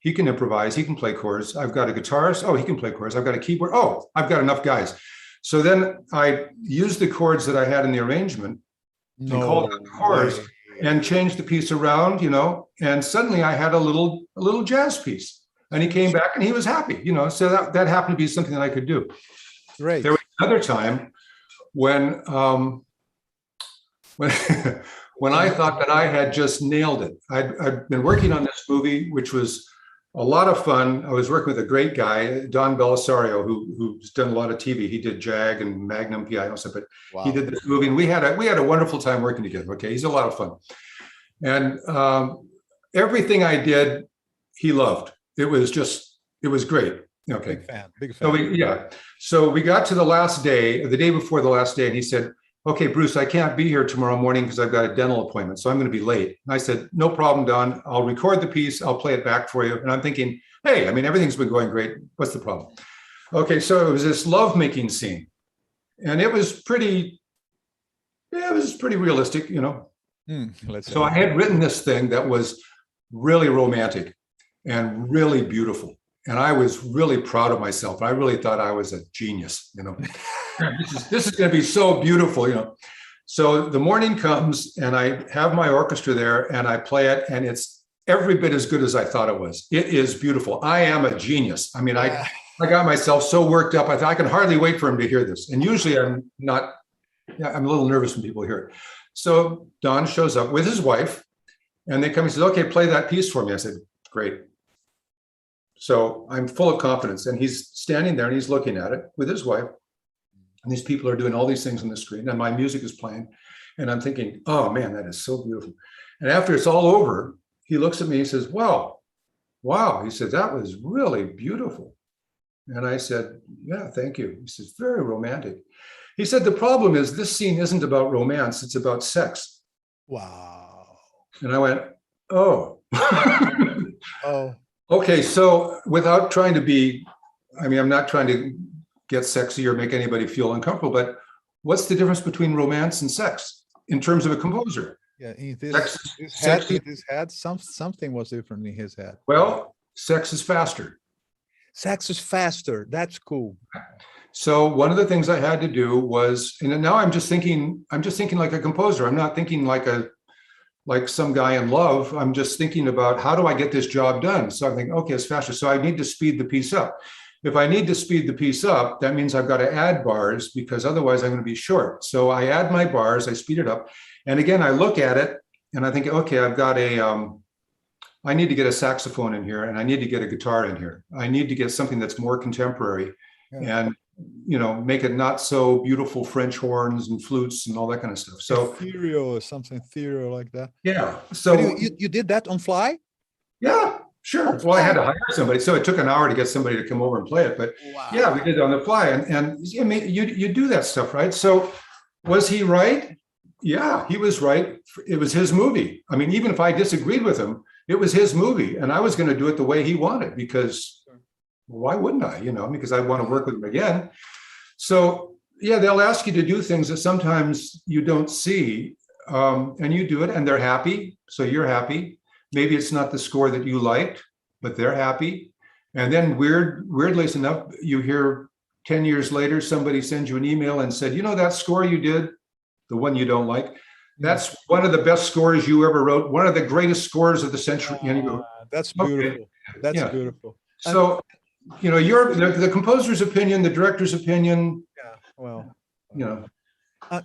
He can improvise. He can play chords. I've got a guitarist. Oh, he can play chords. I've got a keyboard. Oh, I've got enough guys. So then I used the chords that I had in the arrangement and called out the chords. and changed the piece around, and suddenly I had a little jazz piece. And he came back and he was happy, so that happened to be something that I could do. Great. There was another time when when I thought that I had just nailed it. I'd been working on this movie, which was a lot of fun. I was working with a great guy, Don Belisario, who's done a lot of TV. He did Jag and Magnum PI and stuff, but Wow. he did this movie, and we had a wonderful time working together. Okay, he's a lot of fun, and everything I did, he loved. It was great. Okay. Big fan. Big fan. So we got to the last day, the day before the last day, and he said, "Okay, Bruce, I can't be here tomorrow morning because I've got a dental appointment, so I'm going to be late." And I said, "No problem, Don. I'll record the piece. I'll play it back for you." And I'm thinking, hey, everything's been going great. What's the problem? Okay, so it was this lovemaking scene, and it was pretty realistic, So I had written this thing that was really romantic and really beautiful. And I was really proud of myself. I really thought I was a genius, This is going to be so beautiful, So the morning comes and I have my orchestra there and I play it, and it's every bit as good as I thought it was. It is beautiful. I am a genius. I got myself so worked up. I thought I can hardly wait for him to hear this. And usually I'm a little nervous when people hear it. So Don shows up with his wife and they come and says, "Okay, play that piece for me." I said, "Great." So I'm full of confidence, and he's standing there and he's looking at it with his wife. And these people are doing all these things on the screen, and my music is playing. And I'm thinking, oh man, that is so beautiful. And after it's all over, he looks at me and says, wow. He said, "That was really beautiful." And I said, "Yeah, thank you." He says, "Very romantic." He said, "The problem is this scene isn't about romance, it's about sex." Wow. And I went, oh. Oh. Okay, so without trying to be, I'm not trying to get sexy or make anybody feel uncomfortable, but what's the difference between romance and sex in terms of a composer? Yeah, in his head, something was different in his head. Well, sex is faster. Sex is faster. That's cool. So one of the things I had to do was, and now I'm just thinking like a composer. I'm not thinking like some guy in love. I'm just thinking about how do I get this job done? So I'm thinking, okay, it's faster. So I need to speed the piece up. If I need to speed the piece up, that means I've got to add bars because otherwise I'm going to be short. So I add my bars, I speed it up. And again, I look at it and I think, okay, I've got I need to get a saxophone in here and I need to get a guitar in here. I need to get something that's more contemporary and, make it not so beautiful French horns and flutes and all that kind of stuff. So ethereal or something ethereal like that. Yeah. So you did that on fly? Yeah, sure. Well, I had to hire somebody. So it took an hour to get somebody to come over and play it. But yeah, we did it on the fly. And you do that stuff, right? So was he right? Yeah, he was right. It was his movie. Even if I disagreed with him, it was his movie. And I was going to do it the way he wanted because why wouldn't I? Because I want to work with him again. So yeah, they'll ask you to do things that sometimes you don't see, and you do it, and they're happy. So you're happy. Maybe it's not the score that you liked, but they're happy. And then weirdly enough, you hear 10 years later, somebody sends you an email and said, that score you did, the one you don't like, that's one of the best scores you ever wrote, one of the greatest scores of the century. That's beautiful. Okay. That's beautiful. So, the composer's opinion, the director's opinion. Yeah, well,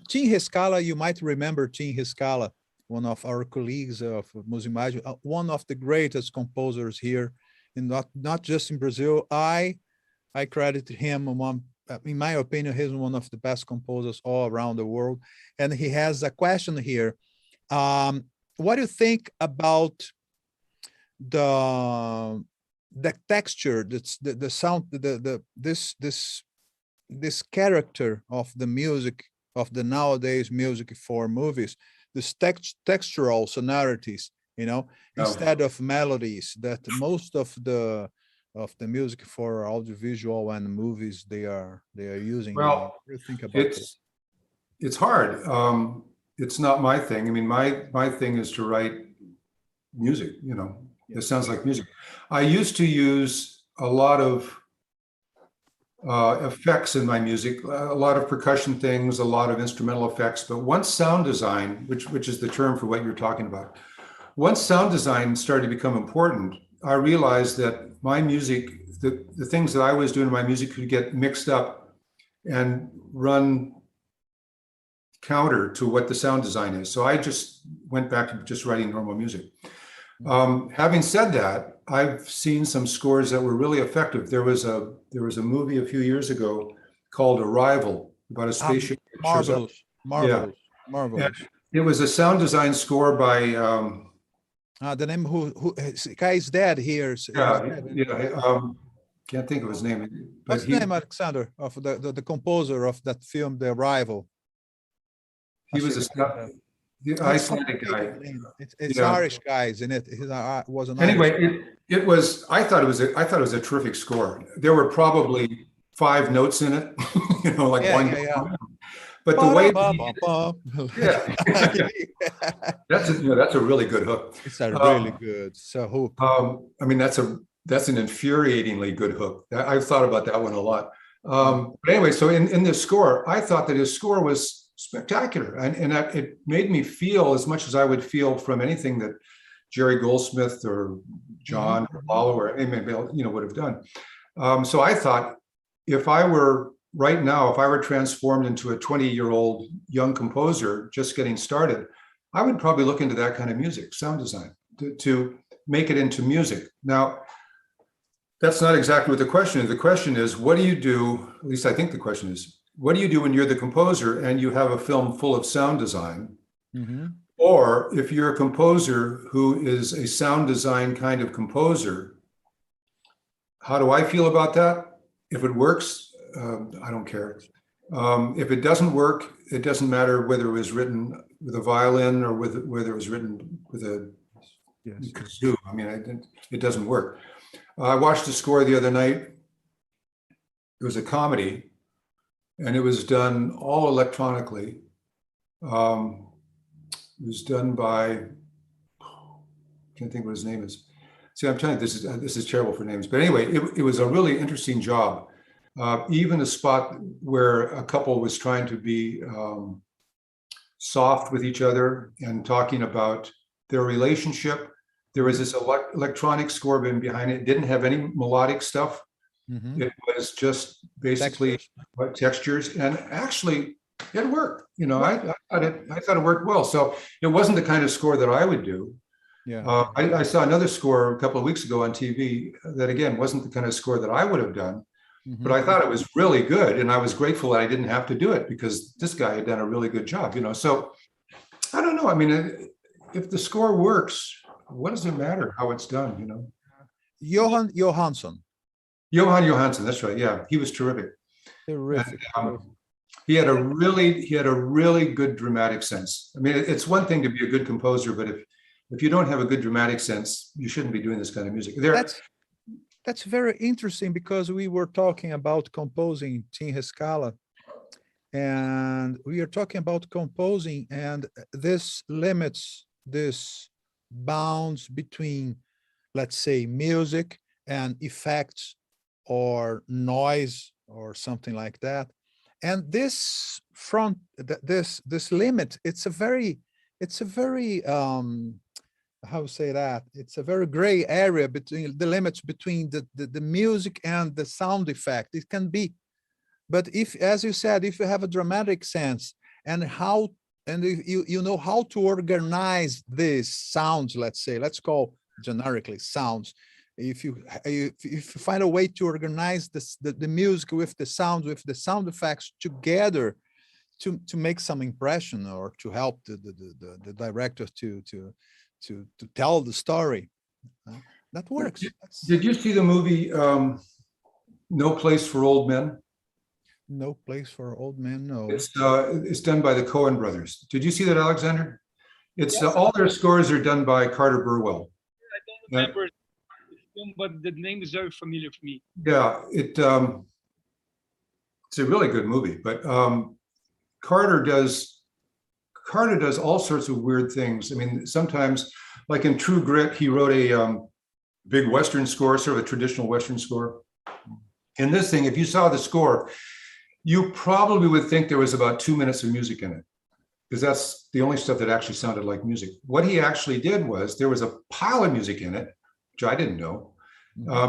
Tim Rescala, you might remember Tim Rescala, one of our colleagues of Musimagem, one of the greatest composers here, and not just in Brazil. I credit him, in my opinion, he's one of the best composers all around the world. And he has a question here. What do you think about the texture, the sound, this character of the music, of the nowadays music for movies, this textural sonorities, instead of melodies that most of the music for audiovisual and movies they are using. Well, what do you think about this? It's hard. It's not my thing. My thing is to write music, It sounds like music. I used to use a lot of effects in my music, a lot of percussion things, a lot of instrumental effects. But once sound design, which is the term for what you're talking about, once sound design started to become important, I realized that my music, the things that I was doing in my music could get mixed up and run counter to what the sound design is. So I just went back to just writing normal music. Having said that, I've seen some scores that were really effective. There was a movie a few years ago called Arrival about a spaceship. that shows up. Marvelous, And marvelous. it was a sound design score by The name who guy is dead here. can't think of his name. But What's the name, Alexander, of the composer of that film, The Arrival? he was the Icelandic guy. It's Yeah. Irish guys in it. Was an Anyway, Irish. it was. I thought it was a terrific score. There were probably 5 notes in it, like Yeah, one. yeah. But the way, Yeah. that's a really good hook. It's a really good. So hook. I mean, that's an infuriatingly good hook. I've thought about that one a lot. But anyway, so in this score, I thought that his score was spectacular, and that it made me feel as much as I would feel from anything that Jerry Goldsmith or John or Lalo or anybody would have done. So I thought, if I were transformed into a 20-year-old young composer just getting started, I would probably look into that kind of music, sound design, to make it into music. Now, that's not exactly what the question is. The question is, what do you do? At least I think the question is, what do you do when you're the composer and you have a film full of sound design? Or if you're a composer who is a sound design kind of composer, how do I feel about that? If it works, I don't care. If it doesn't work, it doesn't matter whether it was written with a violin or whether it was written with a kazoo. I mean, it doesn't work. I watched a score the other night. It was a comedy, and it was done all electronically. It was done by, can't think what his name is. See, I'm telling you, this is terrible for names. But anyway, it was a really interesting job. Even a spot where a couple was trying to be soft with each other and talking about their relationship. There was this electronic score behind it. It didn't have any melodic stuff. It was just basically textures, and actually it worked. I thought it worked well. So it wasn't the kind of score that I would do. I saw another score a couple of weeks ago on TV that, again, wasn't the kind of score that I would have done. But I thought it was really good, and I was grateful that I didn't have to do it because this guy had done a really good job. So I don't know. I mean, if the score works, what does it matter how it's done? Johan Johansson. Johan Johansson, that's right. Yeah, he was terrific. Terrific. And, he had a really good dramatic sense. I mean, it's one thing to be a good composer, but if you don't have a good dramatic sense, you shouldn't be doing this kind of music. That's very interesting, because we were talking about composing Tim Rescala, and we are talking about composing, and this limits, this bounds between, let's say, music and effects or noise or something like that. And this limit, it's a very how to say that, it's a very gray area between the limits between the music and the sound effect. It can be, but if, as you said, if you have a dramatic sense and you know how to organize these sounds, let's say, let's call generically sounds. If you find a way to organize the music with the sound effects together to make some impression, or to help the director to tell the story, that works. Did you see the movie No Place for Old Men? No Place for Old Men, no. It's done by the Coen brothers. Did you see that, Alexander? It's all their scores are done by Carter Burwell. I don't remember the film, but the name is very familiar for me. Yeah, it's a really good movie, but Carter does all sorts of weird things. I mean, sometimes, like in True Grit, he wrote a big Western score, sort of a traditional Western score. In this thing, if you saw the score, you probably would think there was about 2 minutes of music in it, because that's the only stuff that actually sounded like music. What he actually did was there was a pile of music in it, which I didn't know,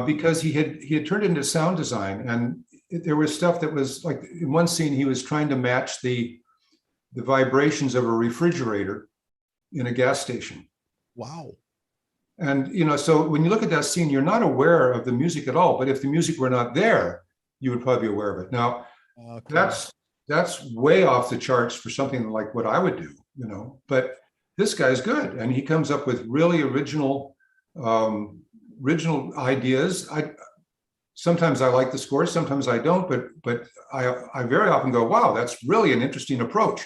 because he had turned into sound design, and there was stuff that was like, in one scene he was trying to match the vibrations of a refrigerator in a gas station. Wow. And so when you look at that scene, you're not aware of the music at all. But if the music were not there, you would probably be aware of it. Now, that's way off the charts for something like what I would do, But this guy's good, and he comes up with really original ideas. Sometimes I like the score, sometimes I don't, but I very often go, wow, that's really an interesting approach,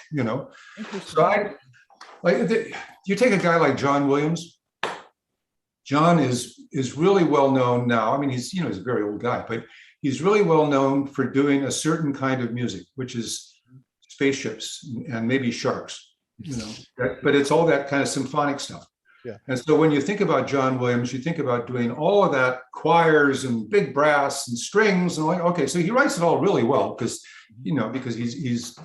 So you take a guy like John Williams. John is really well known now. I mean, he's a very old guy, but he's really well known for doing a certain kind of music, which is spaceships and maybe sharks, but it's all that kind of symphonic stuff. Yeah. And so when you think about John Williams, you think about doing all of that, choirs and big brass and strings, and okay, so he writes it all really well because he's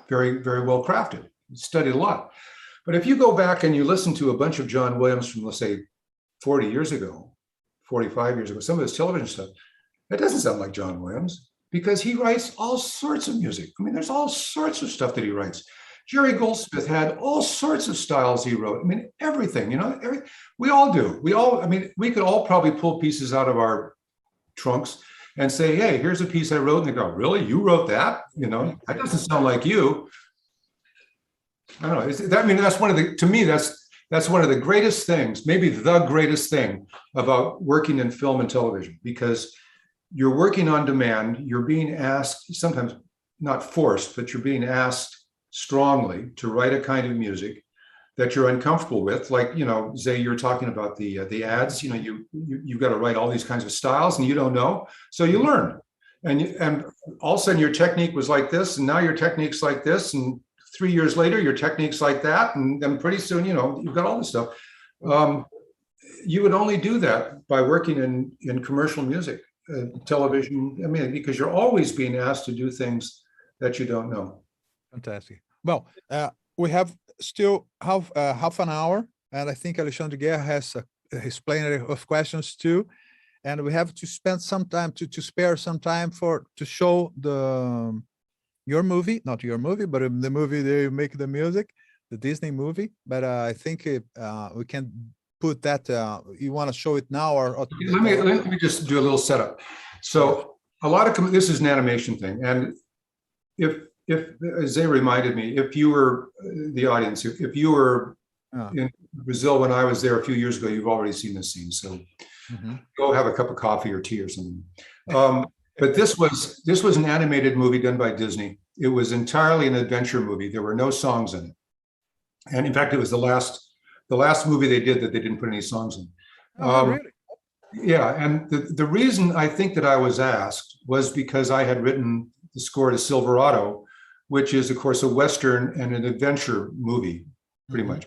very, very well crafted. He's studied a lot. But if you go back and you listen to a bunch of John Williams from, let's say, 40 years ago, 45 years ago, some of his television stuff, that doesn't sound like John Williams, because he writes all sorts of music. I mean, there's all sorts of stuff that he writes. Jerry Goldsmith had all sorts of styles he wrote. I mean, everything, we all do. We could all probably pull pieces out of our trunks and say, hey, here's a piece I wrote. And they go, really? You wrote that? That doesn't sound like you. I don't know. That's to me, that's one of the greatest things, maybe the greatest thing about working in film and television, because you're working on demand. You're being asked, sometimes not forced, but you're being asked strongly to write a kind of music that you're uncomfortable with. Like, Zay, you're talking about the ads, you've got to write all these kinds of styles and you don't know. So you learn. And all of a sudden your technique was like this, and now your technique's like this. And 3 years later, your technique's like that. And then pretty soon, you've got all this stuff. You would only do that by working in commercial music, television. Because you're always being asked to do things that you don't know. Fantastic. Well, we have still half an hour, and I think Alexandre Guerra has his plenty of questions too, and we have to spend some time to spare some time to show your movie, not your movie, but the movie that you make the music, the Disney movie. But I think we can put that. You want to show it now, or let me just do a little setup. So this is an animation thing, and if Zay reminded me, if you were the audience, if you were in Brazil when I was there a few years ago, you've already seen this scene. So go have a cup of coffee or tea or something. But this was an animated movie done by Disney. It was entirely an adventure movie. There were no songs in it. And in fact, it was the last movie they did that they didn't put any songs in. Really? Yeah, and the reason I think that I was asked was because I had written the score to Silverado, which is, of course, a Western and an adventure movie, pretty much.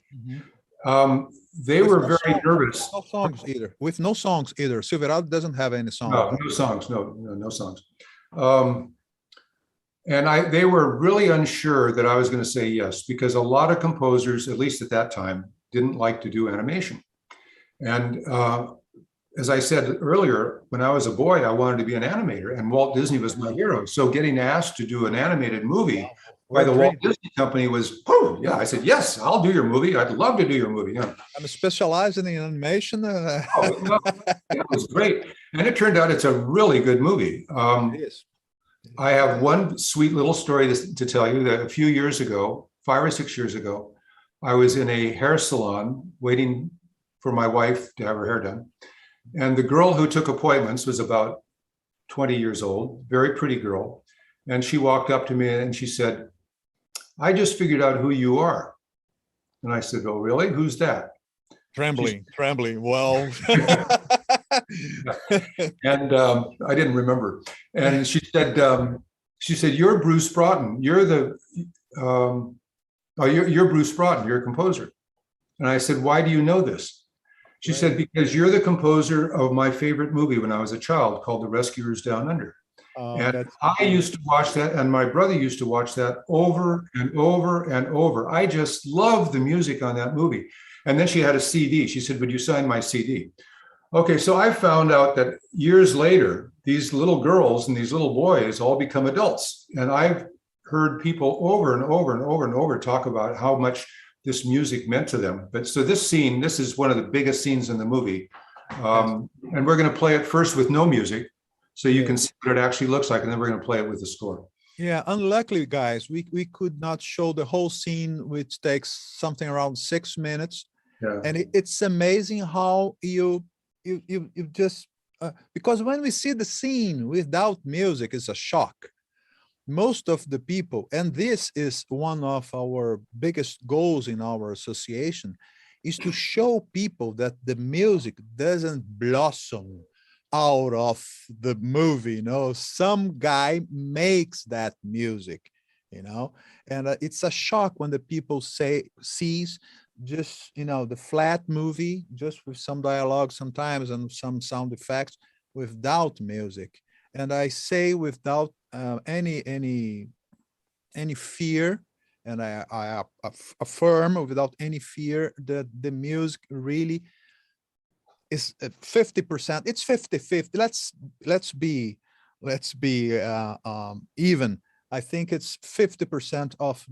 They were very nervous. No songs either. With no songs either. Silverado doesn't have any songs. No songs. No songs. And they were really unsure that I was going to say yes, because a lot of composers, at least at that time, didn't like to do animation. And as I said earlier, when I was a boy, I wanted to be an animator, and Walt Disney was my hero. So getting asked to do an animated movie by the Walt Disney Company was, yeah, I said, yes, I'll do your movie. I'd love to do your movie. Yeah. I'm specializing in animation. It was great. And it turned out it's a really good movie. It is. I have one sweet little story to tell you that a few years ago, 5 or 6 years ago, I was in a hair salon waiting for my wife to have her hair done. And the girl who took appointments was about 20 years old, very pretty girl. And she walked up to me and she said, I just figured out who you are. And I said, oh, really? Who's that? Trembling. Well. And I didn't remember. And she said, you're Bruce Brougthon. You're you're Bruce Brougthon. You're a composer. And I said, why do you know this? She Right. said, because you're the composer of my favorite movie when I was a child called The Rescuers Down Under. And That's I used to watch that, and my brother used to watch that over and over and over. I just loved the music on that movie. And then she had a CD. She said, would you sign my CD? Okay, so I found out that years later, these little girls and these little boys all become adults. And I've heard people over and over and over and over talk about how much this music meant to them. But so this scene, this is one of the biggest scenes in the movie. And we're going to play it first with no music, so you can see what it actually looks like, and then we're going to play it with the score. Yeah, unluckily, guys, we could not show the whole scene, which takes something around 6 minutes. Yeah. And it's amazing how you just because when we see the scene without music, it's a shock. Most of the people, and this is one of our biggest goals in our association, is to show people that the music doesn't blossom out of the movie. You know, some guy makes that music, you know, and it's a shock when the people sees just, you know, the flat movie just with some dialogue sometimes and some sound effects without music. And I say without any fear, and I affirm without any fear that the music really is 50%. It's 50-50. Let's be even. I think it's 50% of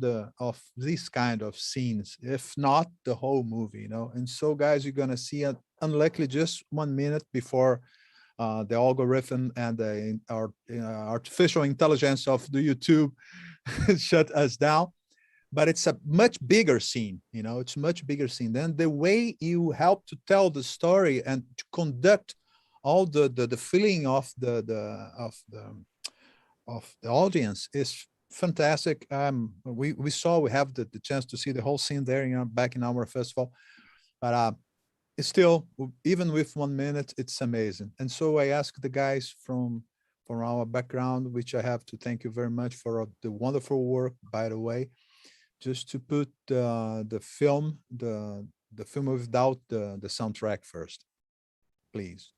these kind of scenes, if not the whole movie, you know. And so, guys, you're gonna see it unlikely just 1 minute before the algorithm and the artificial intelligence of the YouTube shut us down. But it's a much bigger scene, you know, it's much bigger scene. Then the way you help to tell the story and to conduct all the feeling of the audience is fantastic. We have the chance to see the whole scene there, you know, back in our festival, but it's still, even with 1 minute, it's amazing. And so I asked the guys from our background, which I have to thank you very much for the wonderful work, by the way, just to put the film without the soundtrack first, please.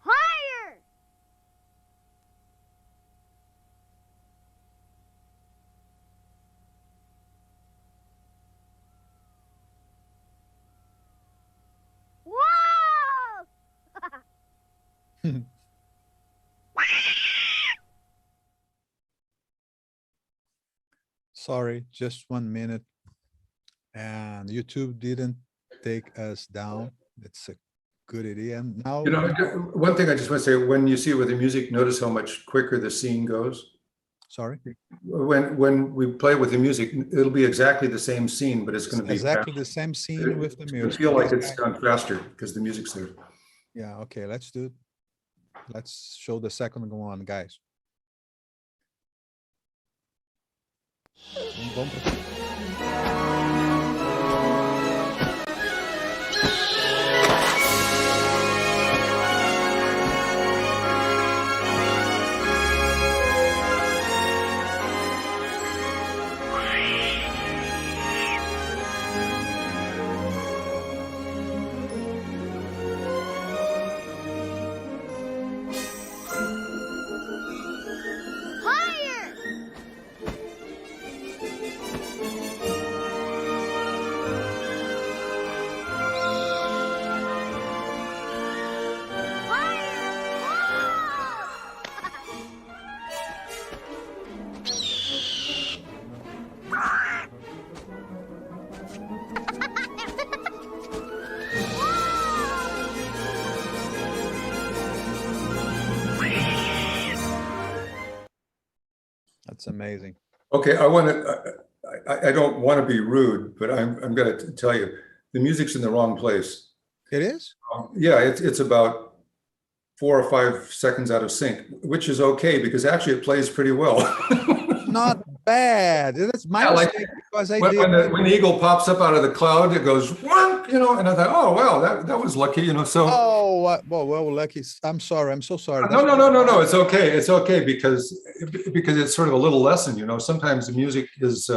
Higher! Whoa! Sorry, just 1 minute. And YouTube didn't take us down. It's a good idea. And now, You know, one thing I just want to say, when you see it with the music, notice how much quicker the scene goes. sorry, When we play with the music, it'll be exactly the same scene, but it's going to be exactly faster. the same scene with the It'll music. feel like it's done faster because the music's there. Yeah, okay, let's do it. Let's show the second one, guys. Vamos pra- Higher! That's amazing. Okay, I don't want to be rude, but I'm going to tell you, the music's in the wrong place. It is? Yeah, it's about 4 or 5 seconds out of sync, which is okay because actually it plays pretty well. Not bad. That's my Yeah, like mistake because I when, did. when the eagle pops up out of the cloud, it goes, "Wonk," and I thought, oh, wow, that was lucky, So Oh, well, lucky. I'm sorry. I'm so sorry. no, it's okay. It's okay because it's sort of a little lesson, Sometimes the music is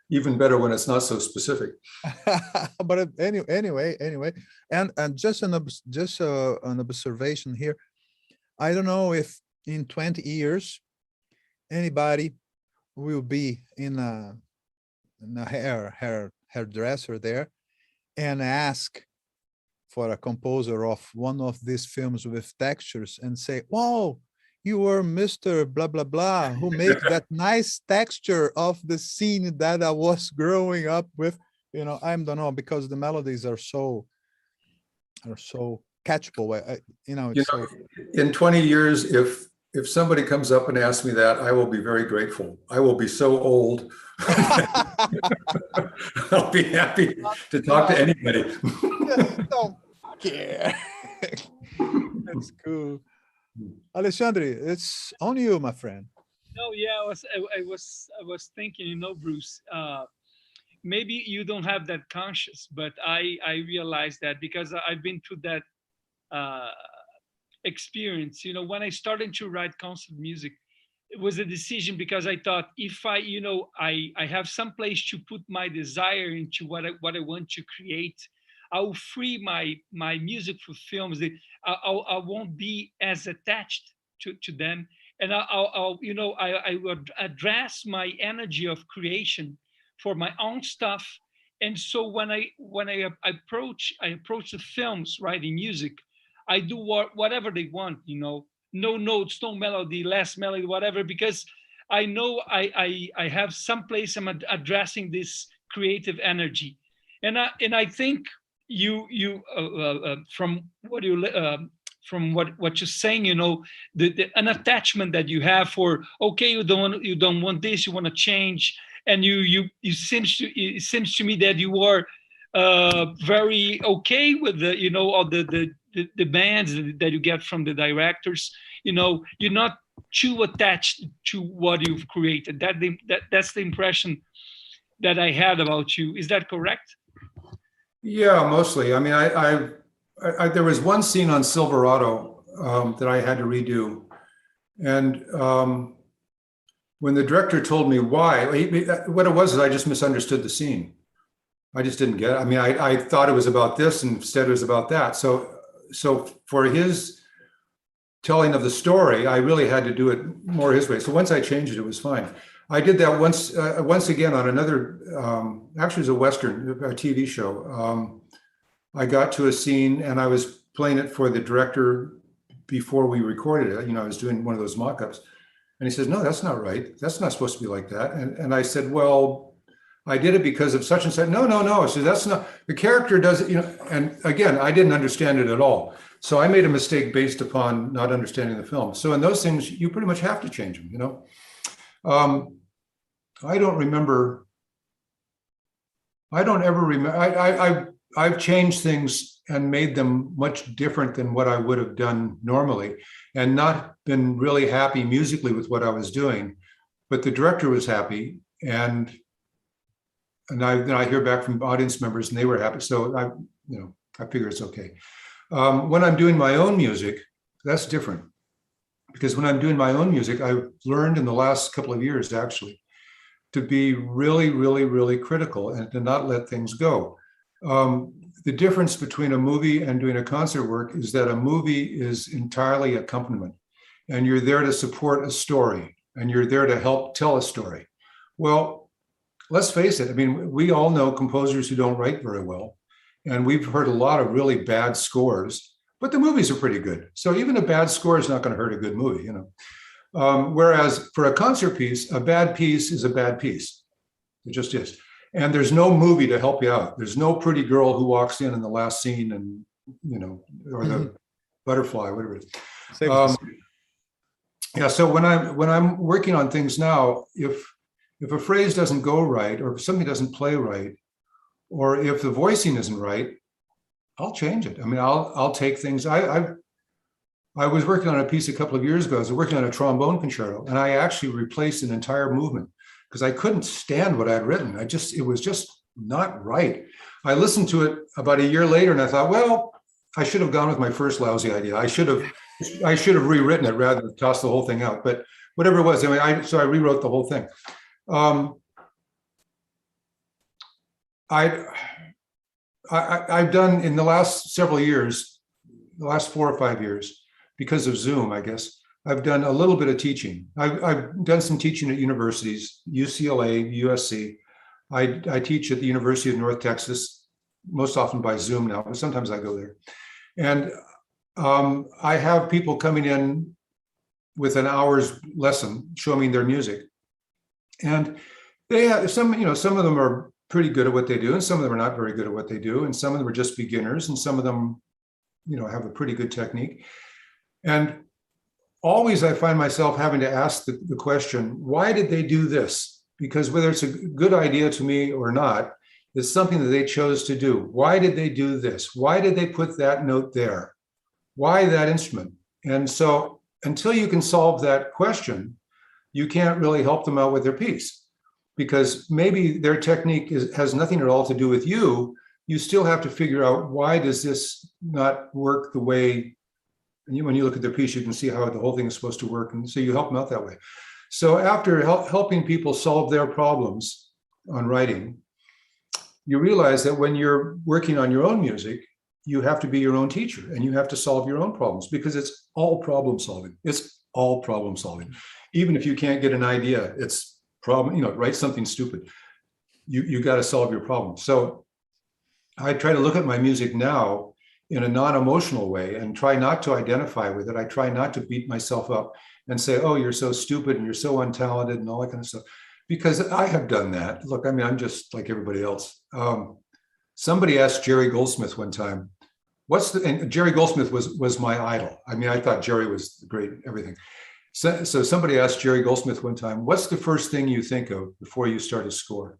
even better when it's not so specific. But anyway, and just an observation here. I don't know if in 20 years anybody will be in a hairdresser there and ask for a composer of one of these films with textures and say, "Whoa, you were Mr. blah blah blah who make that nice texture of the scene that I was growing up with." I don't know, because the melodies are so catchable. It's so. In 20 years, if somebody comes up and asks me that, I will be very grateful. I will be so old. I'll be happy to talk to anybody. Just don't care. That's cool. Alexandre, it's on you, my friend. No, yeah, I was thinking, Bruce, maybe you don't have that conscious, but I realized that because I've been through that experience. When I started to write concert music, it was a decision because I thought if I have some place to put my desire into what I want to create, I'll free my music for films. I won't be as attached to them, and I would address my energy of creation for my own stuff. And so when I approach the films writing music, I do whatever they want, no notes, no melody, less melody, whatever, because I know I have some place I'm addressing this creative energy, and I think you from what you're saying, an attachment that you have for, okay, you don't want this, you want to change, and it seems to me that you are very okay with all the bands that you get from the directors. You're not too attached to what you've created. That's the impression that I had about you. Is that correct? Yeah, mostly. I mean, I there was one scene on Silverado that I had to redo, and when the director told me why, what it was is I just misunderstood the scene. I just didn't get it. I mean, I thought it was about this, and instead it was about that. So for his telling of the story, I really had to do it more his way. So once I changed it, it was fine. I did that once again on another, actually it was a Western, a TV show. I got to a scene and I was playing it for the director before we recorded it. I was doing one of those mock-ups. And he says, "No, that's not right. That's not supposed to be like that." And I said, "Well, I did it because of such and such." No. So that's not, the character does it, and again, I didn't understand it at all. So I made a mistake based upon not understanding the film. So in those things, you pretty much have to change them, I don't ever remember, I've changed things and made them much different than what I would have done normally, and not been really happy musically with what I was doing, but the director was happy, and I hear back from audience members and they were happy. So I figure it's okay. When I'm doing my own music, that's different, because when I'm doing my own music, I've learned in the last couple of years actually to be really, really, really critical and to not let things go. The difference between a movie and doing a concert work is that a movie is entirely accompaniment, and you're there to support a story, and you're there to help tell a story. Well, let's face it. I mean, we all know composers who don't write very well, and we've heard a lot of really bad scores, but the movies are pretty good. So even a bad score is not going to hurt a good movie, Whereas for a concert piece, a bad piece is a bad piece. It just is. And there's no movie to help you out. There's no pretty girl who walks in the last scene and, or the butterfly, whatever it is. Yeah. So when I'm working on things now, if a phrase doesn't go right, or if something doesn't play right, or if the voicing isn't right, I'll change it. I mean, I'll take things. I was working on a piece a couple of years ago. I was working on a trombone concerto, and I actually replaced an entire movement because I couldn't stand what I'd written. It was just not right. I listened to it about a year later, and I thought, well, I should have gone with my first lousy idea. I should have rewritten it rather than toss the whole thing out. But whatever it was, I mean, so I rewrote the whole thing. I've done in the last several years, the last 4 or 5 years, because of Zoom, I guess, I've done a little bit of teaching. I've done some teaching at universities, UCLA, USC. I teach at the University of North Texas, most often by Zoom now, but sometimes I go there. And I have people coming in with an hour's lesson, showing me their music. And they have some of them are pretty good at what they do, and some of them are not very good at what they do, and some of them are just beginners, and some of them, have a pretty good technique. And always I find myself having to ask the question, why did they do this? Because whether it's a good idea to me or not, it's something that they chose to do. Why did they do this? Why did they put that note there? Why that instrument? And so until you can solve that question, you can't really help them out with their piece, because maybe their technique has nothing at all to do with you. You still have to figure out, why does this not work the way, and when you look at their piece, you can see how the whole thing is supposed to work. And so you help them out that way. So after helping people solve their problems on writing, you realize that when you're working on your own music, you have to be your own teacher, and you have to solve your own problems, because it's all problem solving. It's all problem solving. Even if you can't get an idea, it's problem, write something stupid. You got to solve your problem. So I try to look at my music now in a non-emotional way and try not to identify with it. I try not to beat myself up and say, oh, you're so stupid and you're so untalented and all that kind of stuff, because I have done that. Look, I mean, I'm just like everybody else. Somebody asked Jerry Goldsmith one time, and Jerry Goldsmith was my idol. I mean, I thought Jerry was great, everything. So somebody asked Jerry Goldsmith one time, what's the first thing you think of before you start a score?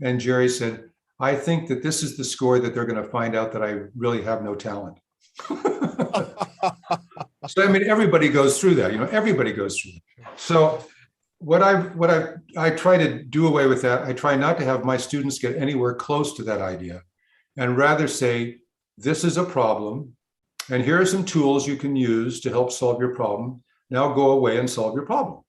And Jerry said, I think that this is the score that they're going to find out that I really have no talent. So, I mean, everybody goes through that, everybody goes through that. So what I try to do away with that. I try not to have my students get anywhere close to that idea, and rather say, this is a problem, and here are some tools you can use to help solve your problem. Now go away and solve your problem.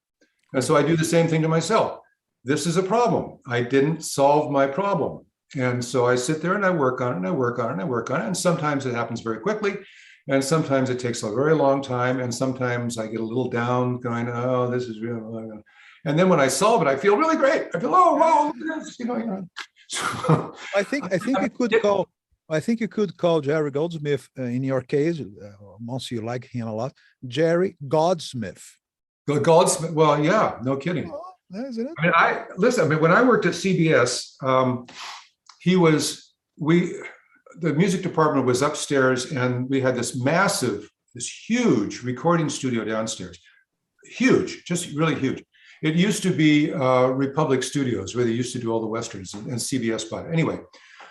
And so I do the same thing to myself. This is a problem. I didn't solve my problem. And so I sit there and I work on it and I work on it and I work on it. And sometimes it happens very quickly. And sometimes it takes a very long time. And sometimes I get a little down going, oh, this is real. And then when I solve it, I feel really great. I feel, oh, wow, look at this, So, I think you could call Jerry Goldsmith, in your case, once you like him a lot, Jerry Godsmith. Goldsmith, well, yeah, no kidding. Oh, isn't it? I mean, when I worked at CBS, the music department was upstairs, and we had this huge recording studio downstairs. Huge, just really huge. It used to be Republic Studios, where they used to do all the Westerns, and CBS bought it. Anyway,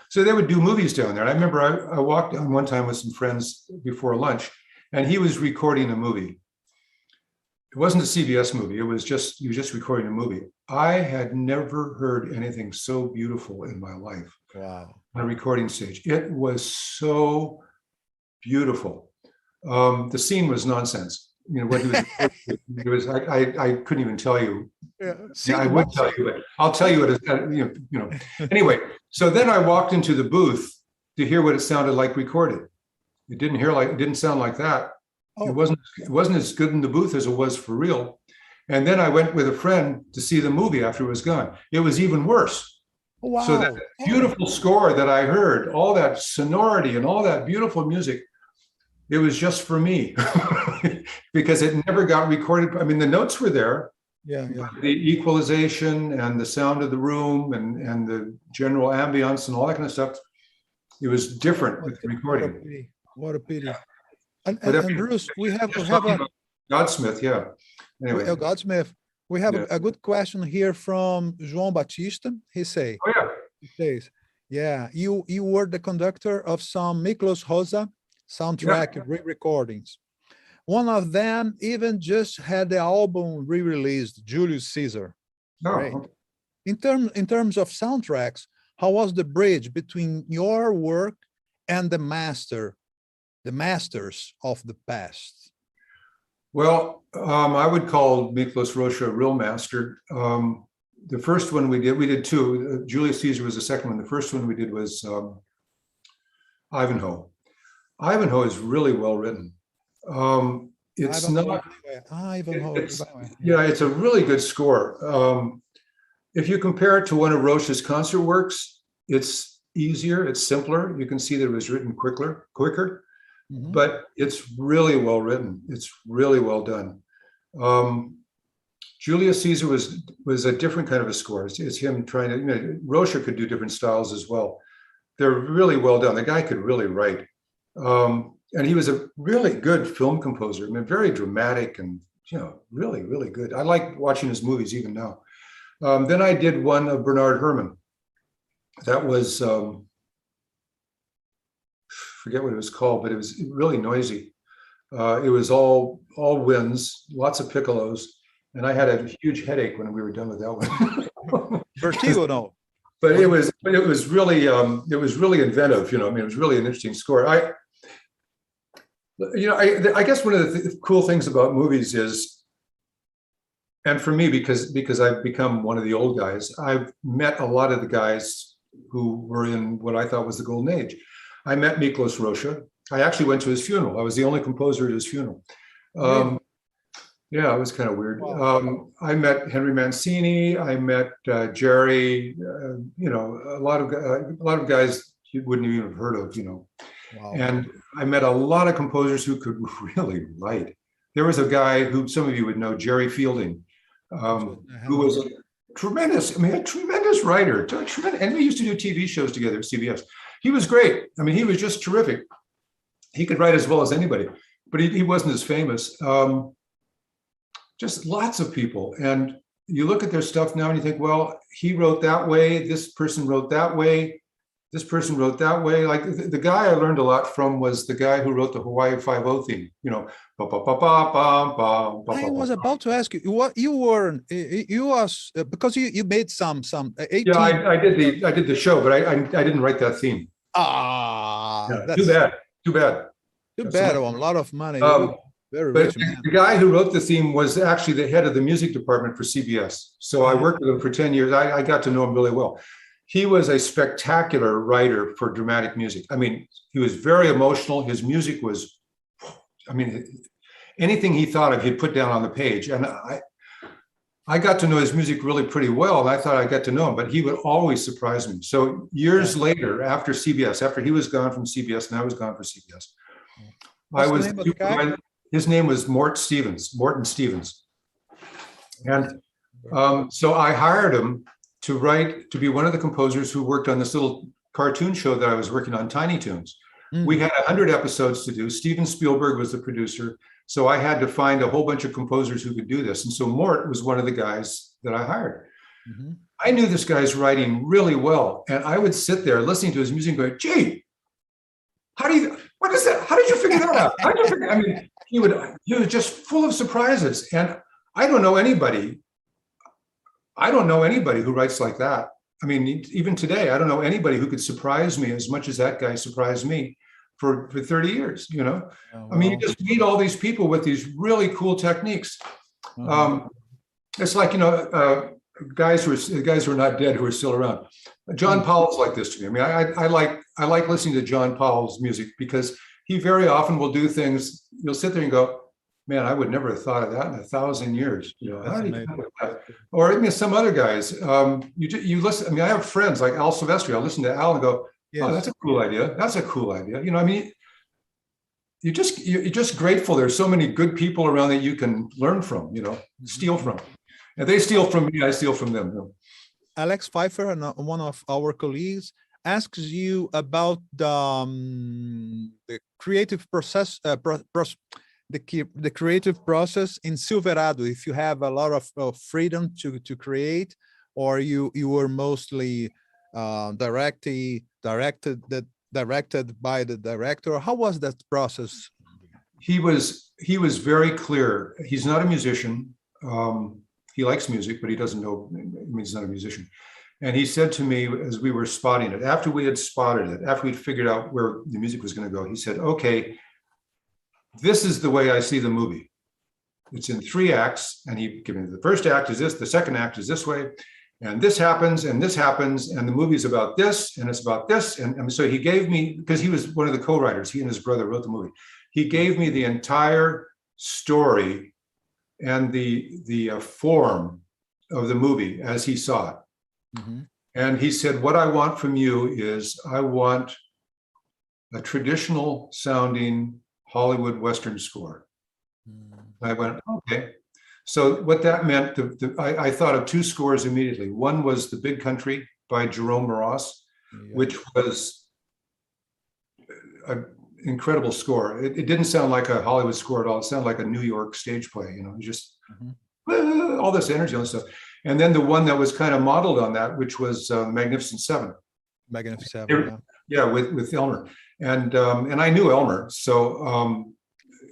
so they would do movies down there. And I remember I walked down one time with some friends before lunch, and he was recording a movie. It wasn't a CBS movie. He was just recording a movie. I had never heard anything so beautiful in my life. Wow. On a recording stage. It was so beautiful. The scene was nonsense. What he was, I couldn't even tell you. Yeah, I would tell you, but I'll tell you it. Anyway, so then I walked into the booth to hear what it sounded like recorded. It didn't sound like that. Oh. It wasn't as good in the booth as it was for real. And then I went with a friend to see the movie after it was gone. It was even worse. Wow. So that beautiful score that I heard, all that sonority and all that beautiful music, it was just for me because it never got recorded. I mean, the notes were there. Yeah. The equalization and the sound of the room and the general ambience and all that kind of stuff, it was different with the recording. What a pity. And Bruce, we have a Godsmith, yeah. Anyway, Goldsmith, we have Yeah. a good question here from João Batista. He says, yeah, you were the conductor of some Miklos Rosa soundtrack re-recordings. One of them even just had the album re-released, Julius Caesar. Great. In terms of soundtracks, how was the bridge between your work and the masters of the past? Well, I would call Miklos Rocha a real master. The first one we did two. Julius Caesar was the second one. The first one we did was Ivanhoe. Ivanhoe is really well written. It's it's a really good score. If you compare it to one of Rocha's concert works, it's easier, it's simpler. You can see that it was written quicker, but it's really well written. It's really well done. Julius Caesar was a different kind of a score. It's him trying to, Rocha could do different styles as well. They're really well done. The guy could really write. And he was a really good film composer. I mean, very dramatic and, really, really good. I like watching his movies even now. Then I did one of Bernard Herrmann. That was, forget what it was called, but it was really noisy. It was all winds, lots of piccolos. And I had a huge headache when we were done with that one. Vertigo, no. But it was really inventive. It was really an interesting score. I guess one of the cool things about movies is, and for me, because I've become one of the old guys, I've met a lot of the guys who were in what I thought was the golden age. I met Miklos Rocha. I actually went to his funeral. I was the only composer at his funeral. Yeah, it was kind of weird. Wow. I met Henry Mancini. I met Jerry. A lot of guys you wouldn't even have heard of. Wow. And I met a lot of composers who could really write. There was a guy who some of you would know, Jerry Fielding, who was a tremendous writer. And we used to do TV shows together at CBS. He was great. I mean, he was just terrific. He could write as well as anybody, but he wasn't as famous. Just lots of people. And you look at their stuff now and you think, well, he wrote that way. This person wrote that way. This person wrote that way. Like the guy I learned a lot from was the guy who wrote the Hawaii Five-O theme. I was about to ask you what you were. You was because you made some 18. Yeah, I did the show, but I didn't write that theme. Too bad. Too bad. A lot of money. Very but rich man. The guy who wrote the theme was actually the head of the music department for CBS. So I worked with him for 10 years. I got to know him really well. He was a spectacular writer for dramatic music. I mean, he was very emotional. His music was, anything he thought of, he'd put down on the page. And I got to know his music really pretty well. And I thought I got to know him, but he would always surprise me. So years later, after CBS, after he was gone from CBS and I was gone for CBS, his name was Morton Stevens. And so I hired him to be one of the composers who worked on this little cartoon show that I was working on, Tiny Toons. We had 100 episodes to do. Steven Spielberg was the producer. So I had to find a whole bunch of composers who could do this. And so Mort was one of the guys that I hired. I knew this guy's writing really well. And I would sit there listening to his music and go, gee, what is that? How did you figure that out? How did you figure, he was just full of surprises. And I don't know anybody who writes like that. I mean, even today, I don't know anybody who could surprise me as much as that guy surprised me for 30 years, Oh, wow. I mean, you just meet all these people with these really cool techniques. It's like, guys who are not dead, who are still around. John Powell's like this to me. I mean, I like listening to John Powell's music because he very often will do things. You'll sit there and go, man, I would never have thought of that in 1,000 years. How did you come up with that? Or some other guys. You listen. I mean, I have friends like Al Silvestri. I'll listen to Al and go, oh, that's a cool idea. That's a cool idea. I mean, you're just grateful. There's so many good people around that you can learn from. Steal from. And they steal from me. I steal from them. Alex Pfeiffer, one of our colleagues, asks you about the creative process. the creative process in Silverado, if you have a lot of freedom to create, or you were mostly directed by the director? How was that process? He was very clear. He's not a musician. He likes music, but he doesn't know, I mean, he's not a musician. And he said to me as we were spotting it, after we had spotted it, after we'd figured out where the music was going to go, he said, okay, this is the way I see the movie. It's in 3 acts. And he gave me the first act is this, the second act is this way. And this happens, and this happens, and the movie's about this, and it's about this. And so he gave me, because he was one of the co-writers, he and his brother wrote the movie. He gave me the entire story and the form of the movie as he saw it. Mm-hmm. And he said, what I want from you is I want a traditional sounding Hollywood Western score. I went, okay. So what that meant, I thought of 2 scores immediately. One was The Big Country by Jerome Moross, which was an incredible score. It didn't sound like a Hollywood score at all. It sounded like a New York stage play, you know, just all this energy, all this stuff. And then the one that was kind of modeled on that, which was Magnificent Seven. Magnificent Seven, yeah, with Elmer. And I knew Elmer. So,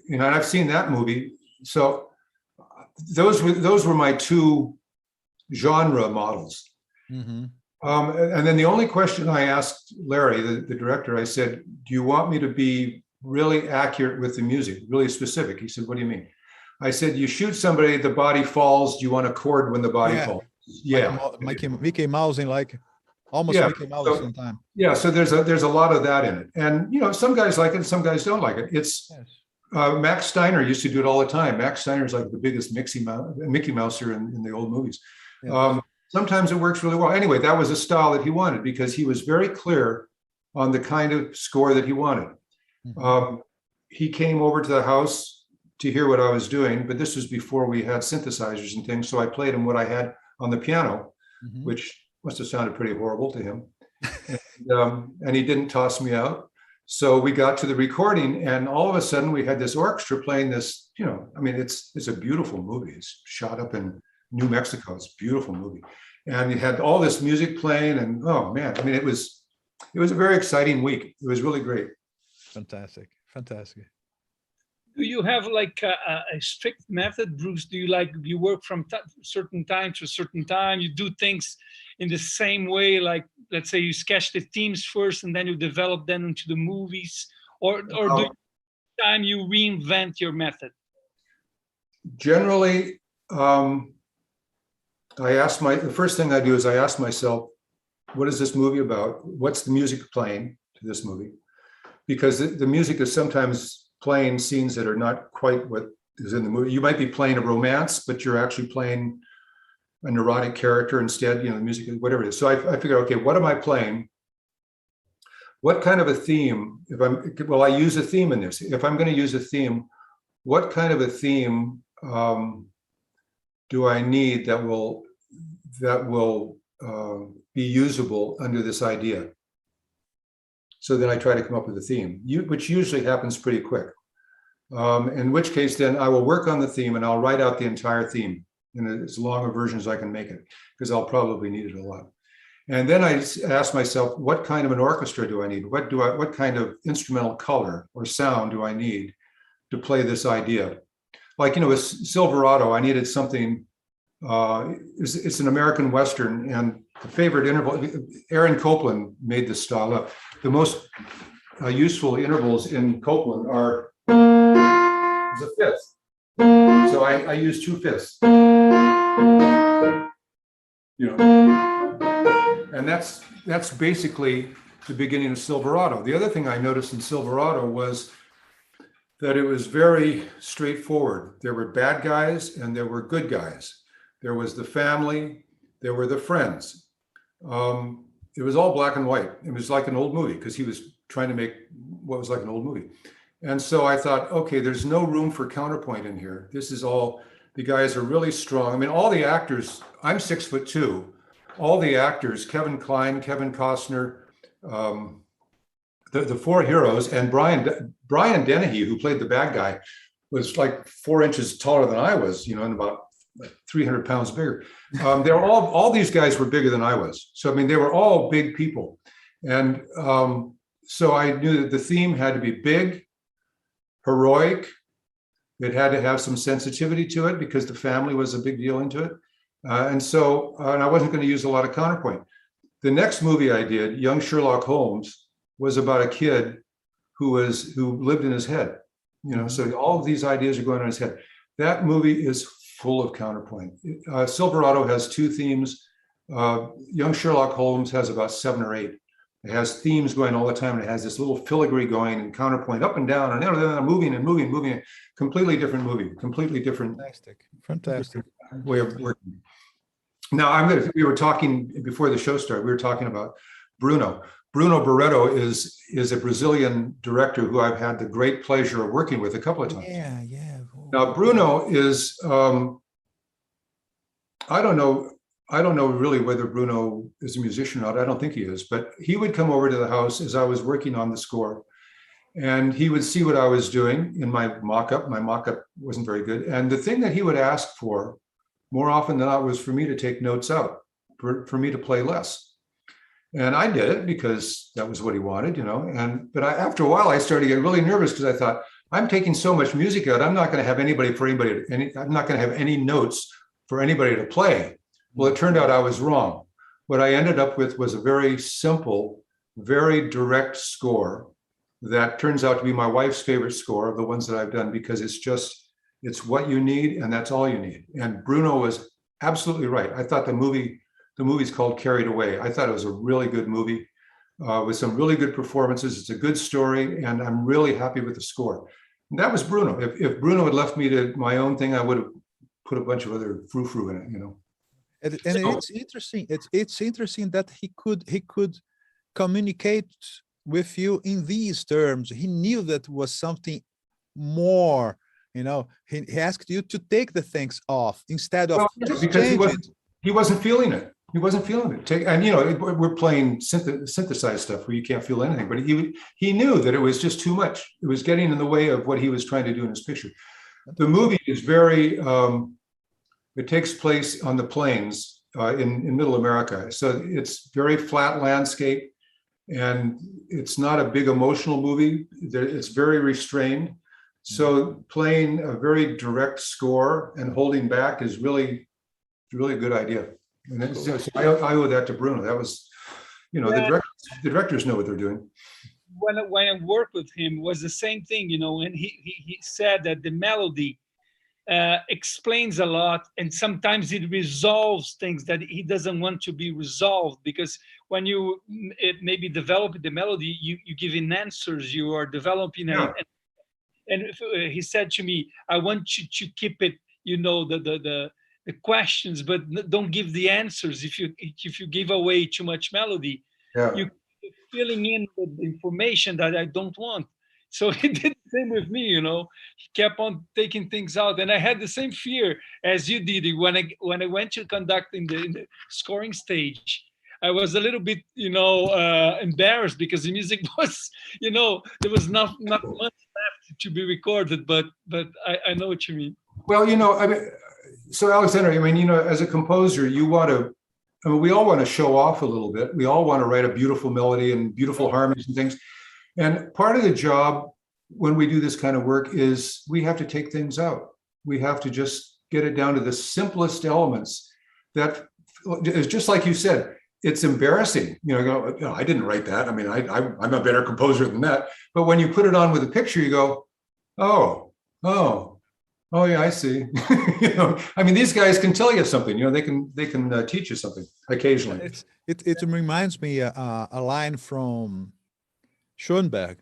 you know, and I've seen that movie. So those were my 2 genre models. Mm-hmm. And then the only question I asked Larry, the director, I said, do you want me to be really accurate with the music, really specific? He said, what do you mean? I said, you shoot somebody, the body falls. Do you want a chord when the body falls? Yeah. Mickey Mouse in like almost Mickey Mouse sometimes. Yeah. So there's a lot of that in it. And, you know, some guys like it, some guys don't like it. It's Max Steiner used to do it all the time. Max Steiner's like the biggest Mickey Mouser in the old movies. Yeah. Sometimes it works really well. Anyway, that was a style that he wanted because he was very clear on the kind of score that he wanted. Mm-hmm. He came over to the house to hear what I was doing, but this was before we had synthesizers and things. So I played him what I had on the piano, mm-hmm. which must have sounded pretty horrible to him. And he didn't toss me out. So we got to the recording, and all of a sudden we had this orchestra playing this, you know, I mean, it's a beautiful movie. It's shot up in New Mexico. It's a beautiful movie. And you had all this music playing, and oh man, I mean, it was a very exciting week. It was really great. Fantastic. Do you have like a strict method, Bruce? Do you work from certain time to a certain time? You do things in the same way, like let's say you sketch the themes first and then you develop them into the movies, or do time you reinvent your method? Generally, the first thing I do is I ask myself, what is this movie about? What's the music playing to this movie? Because the music is sometimes playing scenes that are not quite what is in the movie. You might be playing a romance, but you're actually playing a neurotic character instead, you know, the music, whatever it is. So I figure, okay, what am I playing? What kind of a theme, I use a theme in this. If I'm going to use a theme, what kind of a theme do I need that will be usable under this idea? So then I try to come up with a theme, which usually happens pretty quick. In which case, then I will work on the theme and I'll write out the entire theme in as long a version as I can make it, because I'll probably need it a lot. And then I ask myself, what kind of an orchestra do I need? What kind of instrumental color or sound do I need to play this idea? Like, you know, with Silverado, I needed something. It's an American Western, and the favorite interval, Aaron Copland made this style up. The most useful intervals in Copland are the fifth. So I use 2 fifths. You know, and that's basically the beginning of Silverado. The other thing I noticed in Silverado was that it was very straightforward. There were bad guys and there were good guys. There was the family, there were the friends. It was all black and white. It was like an old movie because he was trying to make what was like an old movie. And so I thought, okay, there's no room for counterpoint in here. This is all, the guys are really strong. I mean, all the actors, I'm 6'2". All the actors, Kevin Kline, Kevin Costner, the 4 heroes, and Brian Dennehy, who played the bad guy, was like 4 inches taller than I was, and about 300 pounds bigger. They were all these guys were bigger than I was. So, I mean, they were all big people. And so I knew that the theme had to be big, heroic. It had to have some sensitivity to it because the family was a big deal into it. And I wasn't going to use a lot of counterpoint. The next movie I did, Young Sherlock Holmes, was about a kid who lived in his head. So all of these ideas are going on in his head. That movie is full of counterpoint. Silverado has 2 themes. Young Sherlock Holmes has about 7 or 8. It has themes going all the time. And it has this little filigree going and counterpoint up and down and moving. Completely different movie. Completely different. Fantastic. Way of working. Now we were talking before the show started. We were talking about Bruno. Bruno Barreto is a Brazilian director who I've had the great pleasure of working with a couple of times. Yeah. Now Bruno is I don't know really whether Bruno is a musician or not. I don't think he is, but he would come over to the house as I was working on the score, and he would see what I was doing in my mock-up. My mock-up wasn't very good, and the thing that he would ask for more often than not was for me to take notes out, for me to play less. And I did it because that was what he wanted, but after a while I started to get really nervous because I thought, I'm taking so much music out, I'm not going to have I'm not going to have any notes for anybody to play. Well, it turned out I was wrong. What I ended up with was a very simple, very direct score that turns out to be my wife's favorite score of the ones that I've done, because it's what you need, and that's all you need. And Bruno was absolutely right. I thought the movie's called Carried Away. I thought it was a really good movie with some really good performances. It's a good story, and I'm really happy with the score. And that was Bruno. If Bruno had left me to my own thing, I would have put a bunch of other frou-frou in it, And it's interesting. It's interesting that he could communicate with you in these terms. He knew that was something more. He asked you to take the things off instead of because he wasn't feeling it. He wasn't feeling it. And we're playing synthesized stuff where you can't feel anything. But he knew that it was just too much. It was getting in the way of what he was trying to do in his picture. The movie is very. It takes place on the plains in Middle America, so it's very flat landscape, and it's not a big emotional movie. It's very restrained. So playing a very direct score and holding back is really a good idea. And so I owe that to Bruno. That was, the directors know what they're doing. When I worked with him, was the same thing, and he said that the melody explains a lot, and sometimes it resolves things that he doesn't want to be resolved, because when you maybe develop the melody, you give in answers, you are developing and he said to me, I want you to keep it, the questions, but don't give the answers. If you give away too much melody, you're filling in with information that I don't want. So he did the same with me, He kept on taking things out, and I had the same fear as you did when I went to conduct in the scoring stage. I was a little bit, embarrassed because the music was, there was not much left to be recorded. But I know what you mean. Well, so Alexander, as a composer, we all want to show off a little bit. We all want to write a beautiful melody and beautiful harmonies and things. And part of the job when we do this kind of work is we have to take things out. We have to just get it down to the simplest elements. That is just like you said, it's embarrassing. I didn't write that. I mean, I'm a better composer than that. But when you put it on with a picture, you go, oh yeah, I see. These guys can tell you something. They can teach you something occasionally. It reminds me a line from Schoenberg.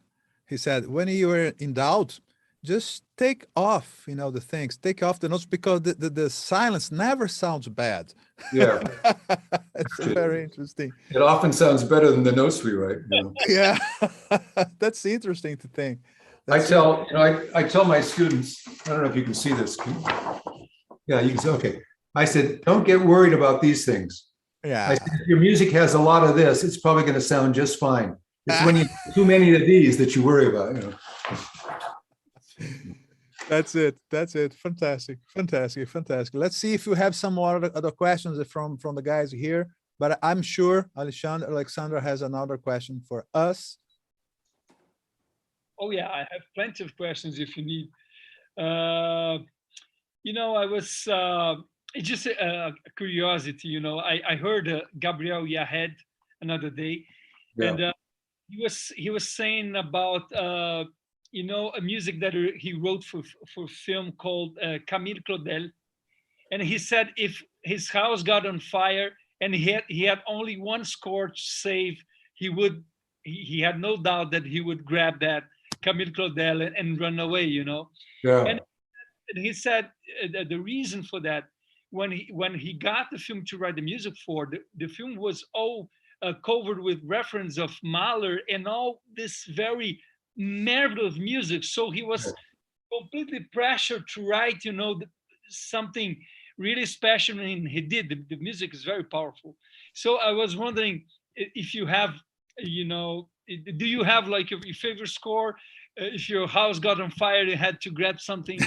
He said, when you are in doubt, just take off, the things, take off the notes, because the silence never sounds bad. Yeah. It's very interesting. It often sounds better than the notes we write. Yeah. That's interesting to think. I tell my students, I don't know if you can see this. Yeah, you can see, okay. I said, don't get worried about these things. Yeah. I said, if your music has a lot of this, it's probably going to sound just fine. It's when you too many of these that you worry about, That's it. That's it. Fantastic. Fantastic. Fantastic. Let's see if you have some more other questions from the guys here. But I'm sure Alexandra has another question for us. Oh yeah, I have plenty of questions if you need. I was it's just a curiosity. I heard Gabriel Yahed another day, Yeah. and he was saying about a music that he wrote for film called Camille Claudel, and he said if his house got on fire and he had only one score to save, he had no doubt that he would grab that Camille Claudel and run away. Yeah. And he said the reason for that, when he got the film to write the music for, the film was all covered with reference of Mahler and all this very marvelous music. So he was completely pressured to write, something really special, and he did. The music is very powerful. So I was wondering if you have, do you have like your favorite score? If your house got on fire, you had to grab something.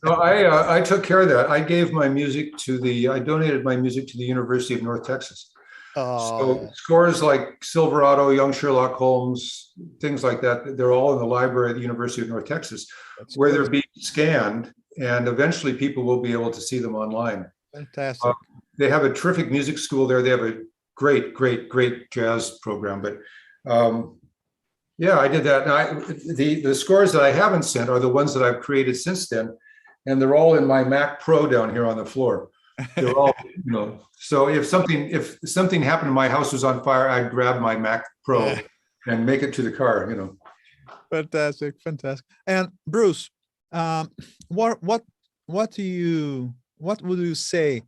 No, I took care of that. I donated my music to the University of North Texas. So scores like Silverado, Young Sherlock Holmes, things like that, they're all in the library at the University of North Texas, where they're being scanned, and eventually people will be able to see them online. Fantastic. They have a terrific music school there. They have a great jazz program. But yeah, I did that. And the scores that I haven't sent are the ones that I've created since then, and they're all in my Mac Pro down here on the floor. They're all, so if something happened and my house was on fire, I'd grab my Mac Pro and make it to the car, Fantastic. And Bruce, what would you say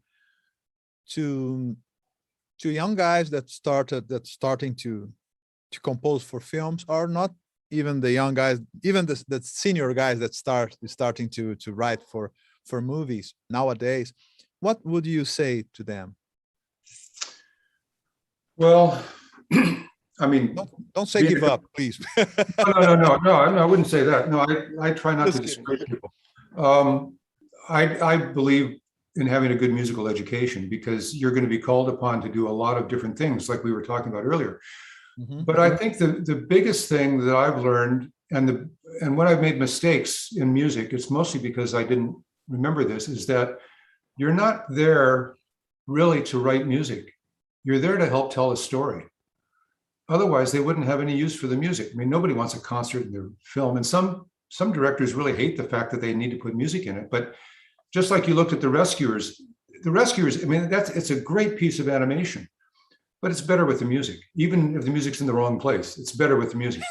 to young guys that's starting to compose for films, or not even the young guys, even the senior guys that starting to write for movies nowadays? What would you say to them? Well, I mean, don't say give up, please. No, I wouldn't say that. No, I try not to discourage people. I believe in having a good musical education, because you're going to be called upon to do a lot of different things, like we were talking about earlier. Mm-hmm. But I think the biggest thing that I've learned, and when I've made mistakes in music, it's mostly because I didn't remember this, is that you're not there really to write music. You're there to help tell a story. Otherwise, they wouldn't have any use for the music. I mean, nobody wants a concert in their film. And some directors really hate the fact that they need to put music in it. But just like you looked at The Rescuers, I mean, it's a great piece of animation, but it's better with the music. Even if the music's in the wrong place, it's better with the music.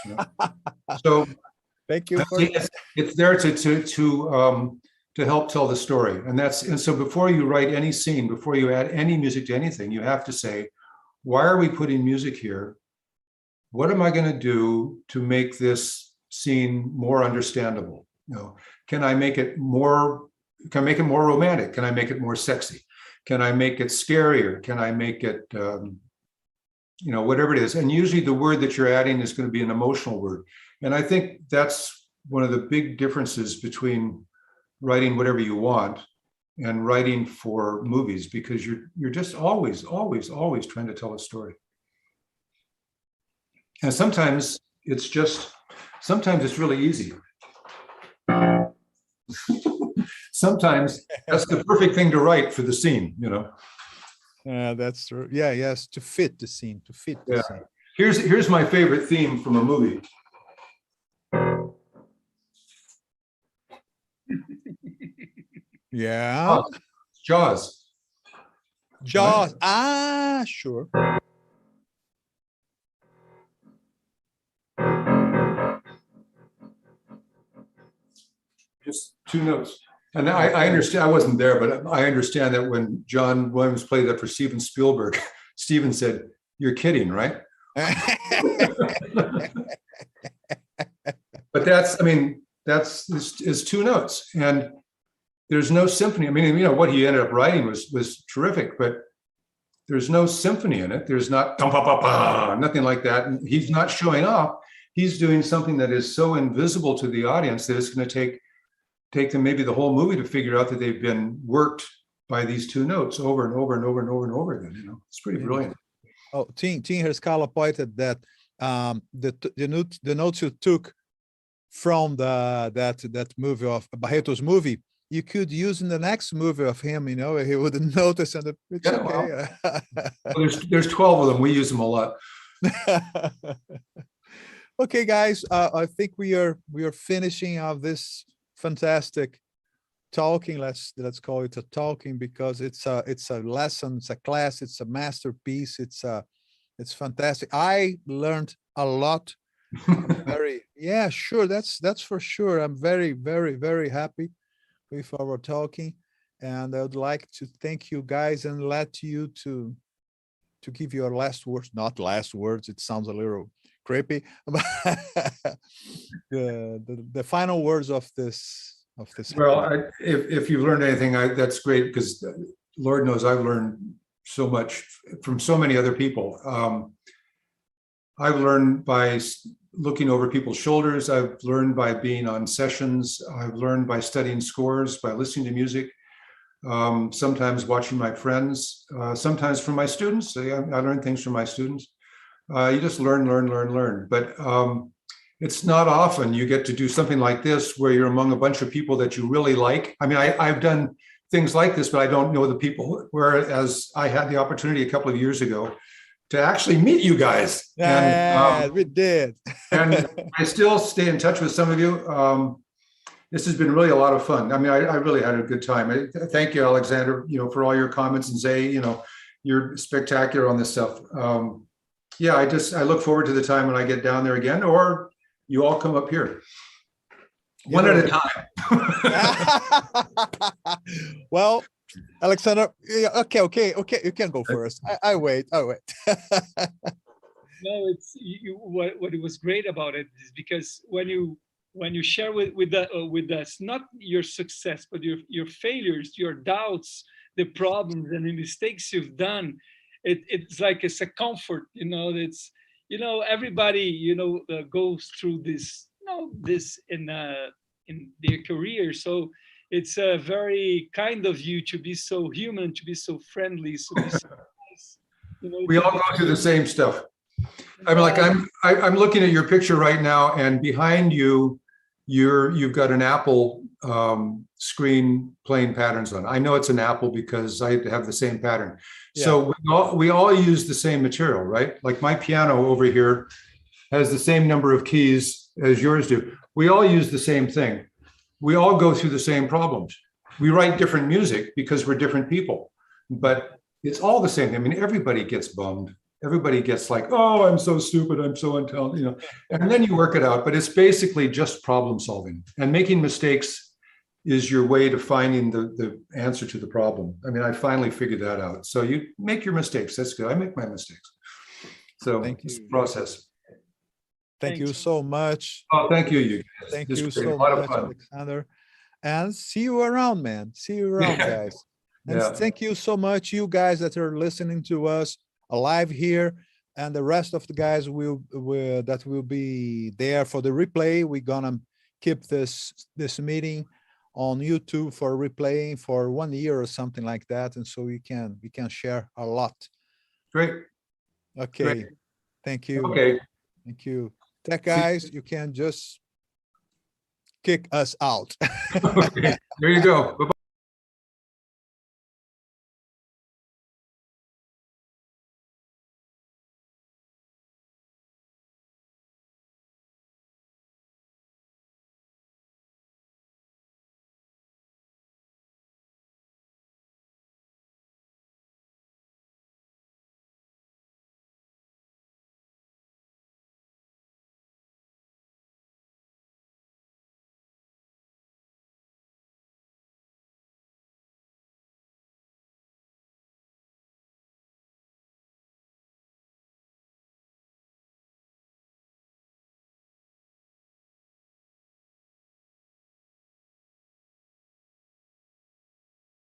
So thank you. It's there to help tell the story. And so before you write any scene, before you add any music to anything, you have to say, why are we putting music here? What am I going to do to make this scene more understandable? Can I make it more romantic? Can I make it more sexy? Can I make it scarier? Can I make it, whatever it is? And usually the word that you're adding is going to be an emotional word. And I think that's one of the big differences between writing whatever you want and writing for movies, because you're just always trying to tell a story. And sometimes it's really easy. Sometimes that's the perfect thing to write for the scene, That's true. Yeah, yes, to fit the scene, scene. Here's my favorite theme from a movie. Yeah. Jaws. Right? Ah, sure. Just two notes. And I understand, I wasn't there, but I understand that when John Williams played that for Steven Spielberg, Steven said, "You're kidding, right?" But that's two notes, and there's no symphony. I mean, what he ended up writing was terrific, but there's no symphony in it. There's not nothing like that. And he's not showing off. He's doing something that is so invisible to the audience that it's going to take take them maybe the whole movie to figure out that they've been worked by these two notes over and over and over and over and over again. You know, it's pretty brilliant. Oh, Tim Herscala pointed that the notes you took from that movie of Barreto's movie, you could use in the next movie of him. You know, he wouldn't notice, and it's Yeah, okay. Well, there's 12 of them. We use them a lot. Okay, guys, I think we are finishing of this fantastic talking. Let's call it a talking, because it's a lesson, it's a class, it's a masterpiece. It's fantastic. I learned a lot. Yeah, sure. That's for sure. I'm very, very, very happy with our talking, and I would like to thank you guys and let you to give your last words. Not last words. It sounds a little creepy, but the final words of this. Well, if you've learned anything, that's great, because Lord knows I've learned so much from so many other people. I've learned by looking over people's shoulders. I've learned by being on sessions. I've learned by studying scores, by listening to music, sometimes watching my friends, sometimes from my students. I learn things from my students. You just learn. But it's not often you get to do something like this where you're among a bunch of people that you really like. I mean, I've done things like this, but I don't know the people, whereas I had the opportunity a couple of years ago to actually meet you guys. Yeah, we did. And I still stay in touch with some of you. This has been really a lot of fun. I mean, I really had a good time. Thank you, Alexander, for all your comments, and Zay, you're spectacular on this stuff. Yeah, I look forward to the time when I get down there again, or you all come up here. One at a time. Well, Alexander, okay, you can go first. I wait. No, it's what it was great about it is because when you share with us not your success but your failures, your doubts, the problems and the mistakes you've done, it's like it's a comfort. It's everybody goes through this this in their career, so it's very kind of you to be so human, to be so friendly, to be so nice. We all go through the same stuff. I mean, like I'm looking at your picture right now, and behind you, you've got an Apple screen playing patterns on. I know it's an Apple because I have the same pattern. Yeah. So we all use the same material, right? Like my piano over here has the same number of keys as yours do. We all use the same thing. We all go through the same problems. We write different music because we're different people, but it's all the same. I mean, everybody gets bummed. Everybody gets like, oh, I'm so stupid, I'm so untalented, and then you work it out. But it's basically just problem solving, and making mistakes is your way to finding the answer to the problem. I mean, I finally figured that out. So you make your mistakes. That's good. I make my mistakes. So it's a process. Thank you so much. Oh, thank you. You guys. Thank you so much, Alexander. And see you around, man. See you around, guys. And thank you so much, you guys that are listening to us live here, and the rest of the guys that will be there for the replay. We're gonna keep this meeting on YouTube for replaying for 1 year or something like that, and so we can share a lot. Great. Okay. Great. Thank you. Okay. Thank you. Tech guys, you can just kick us out. Okay. There you go. Bye-bye.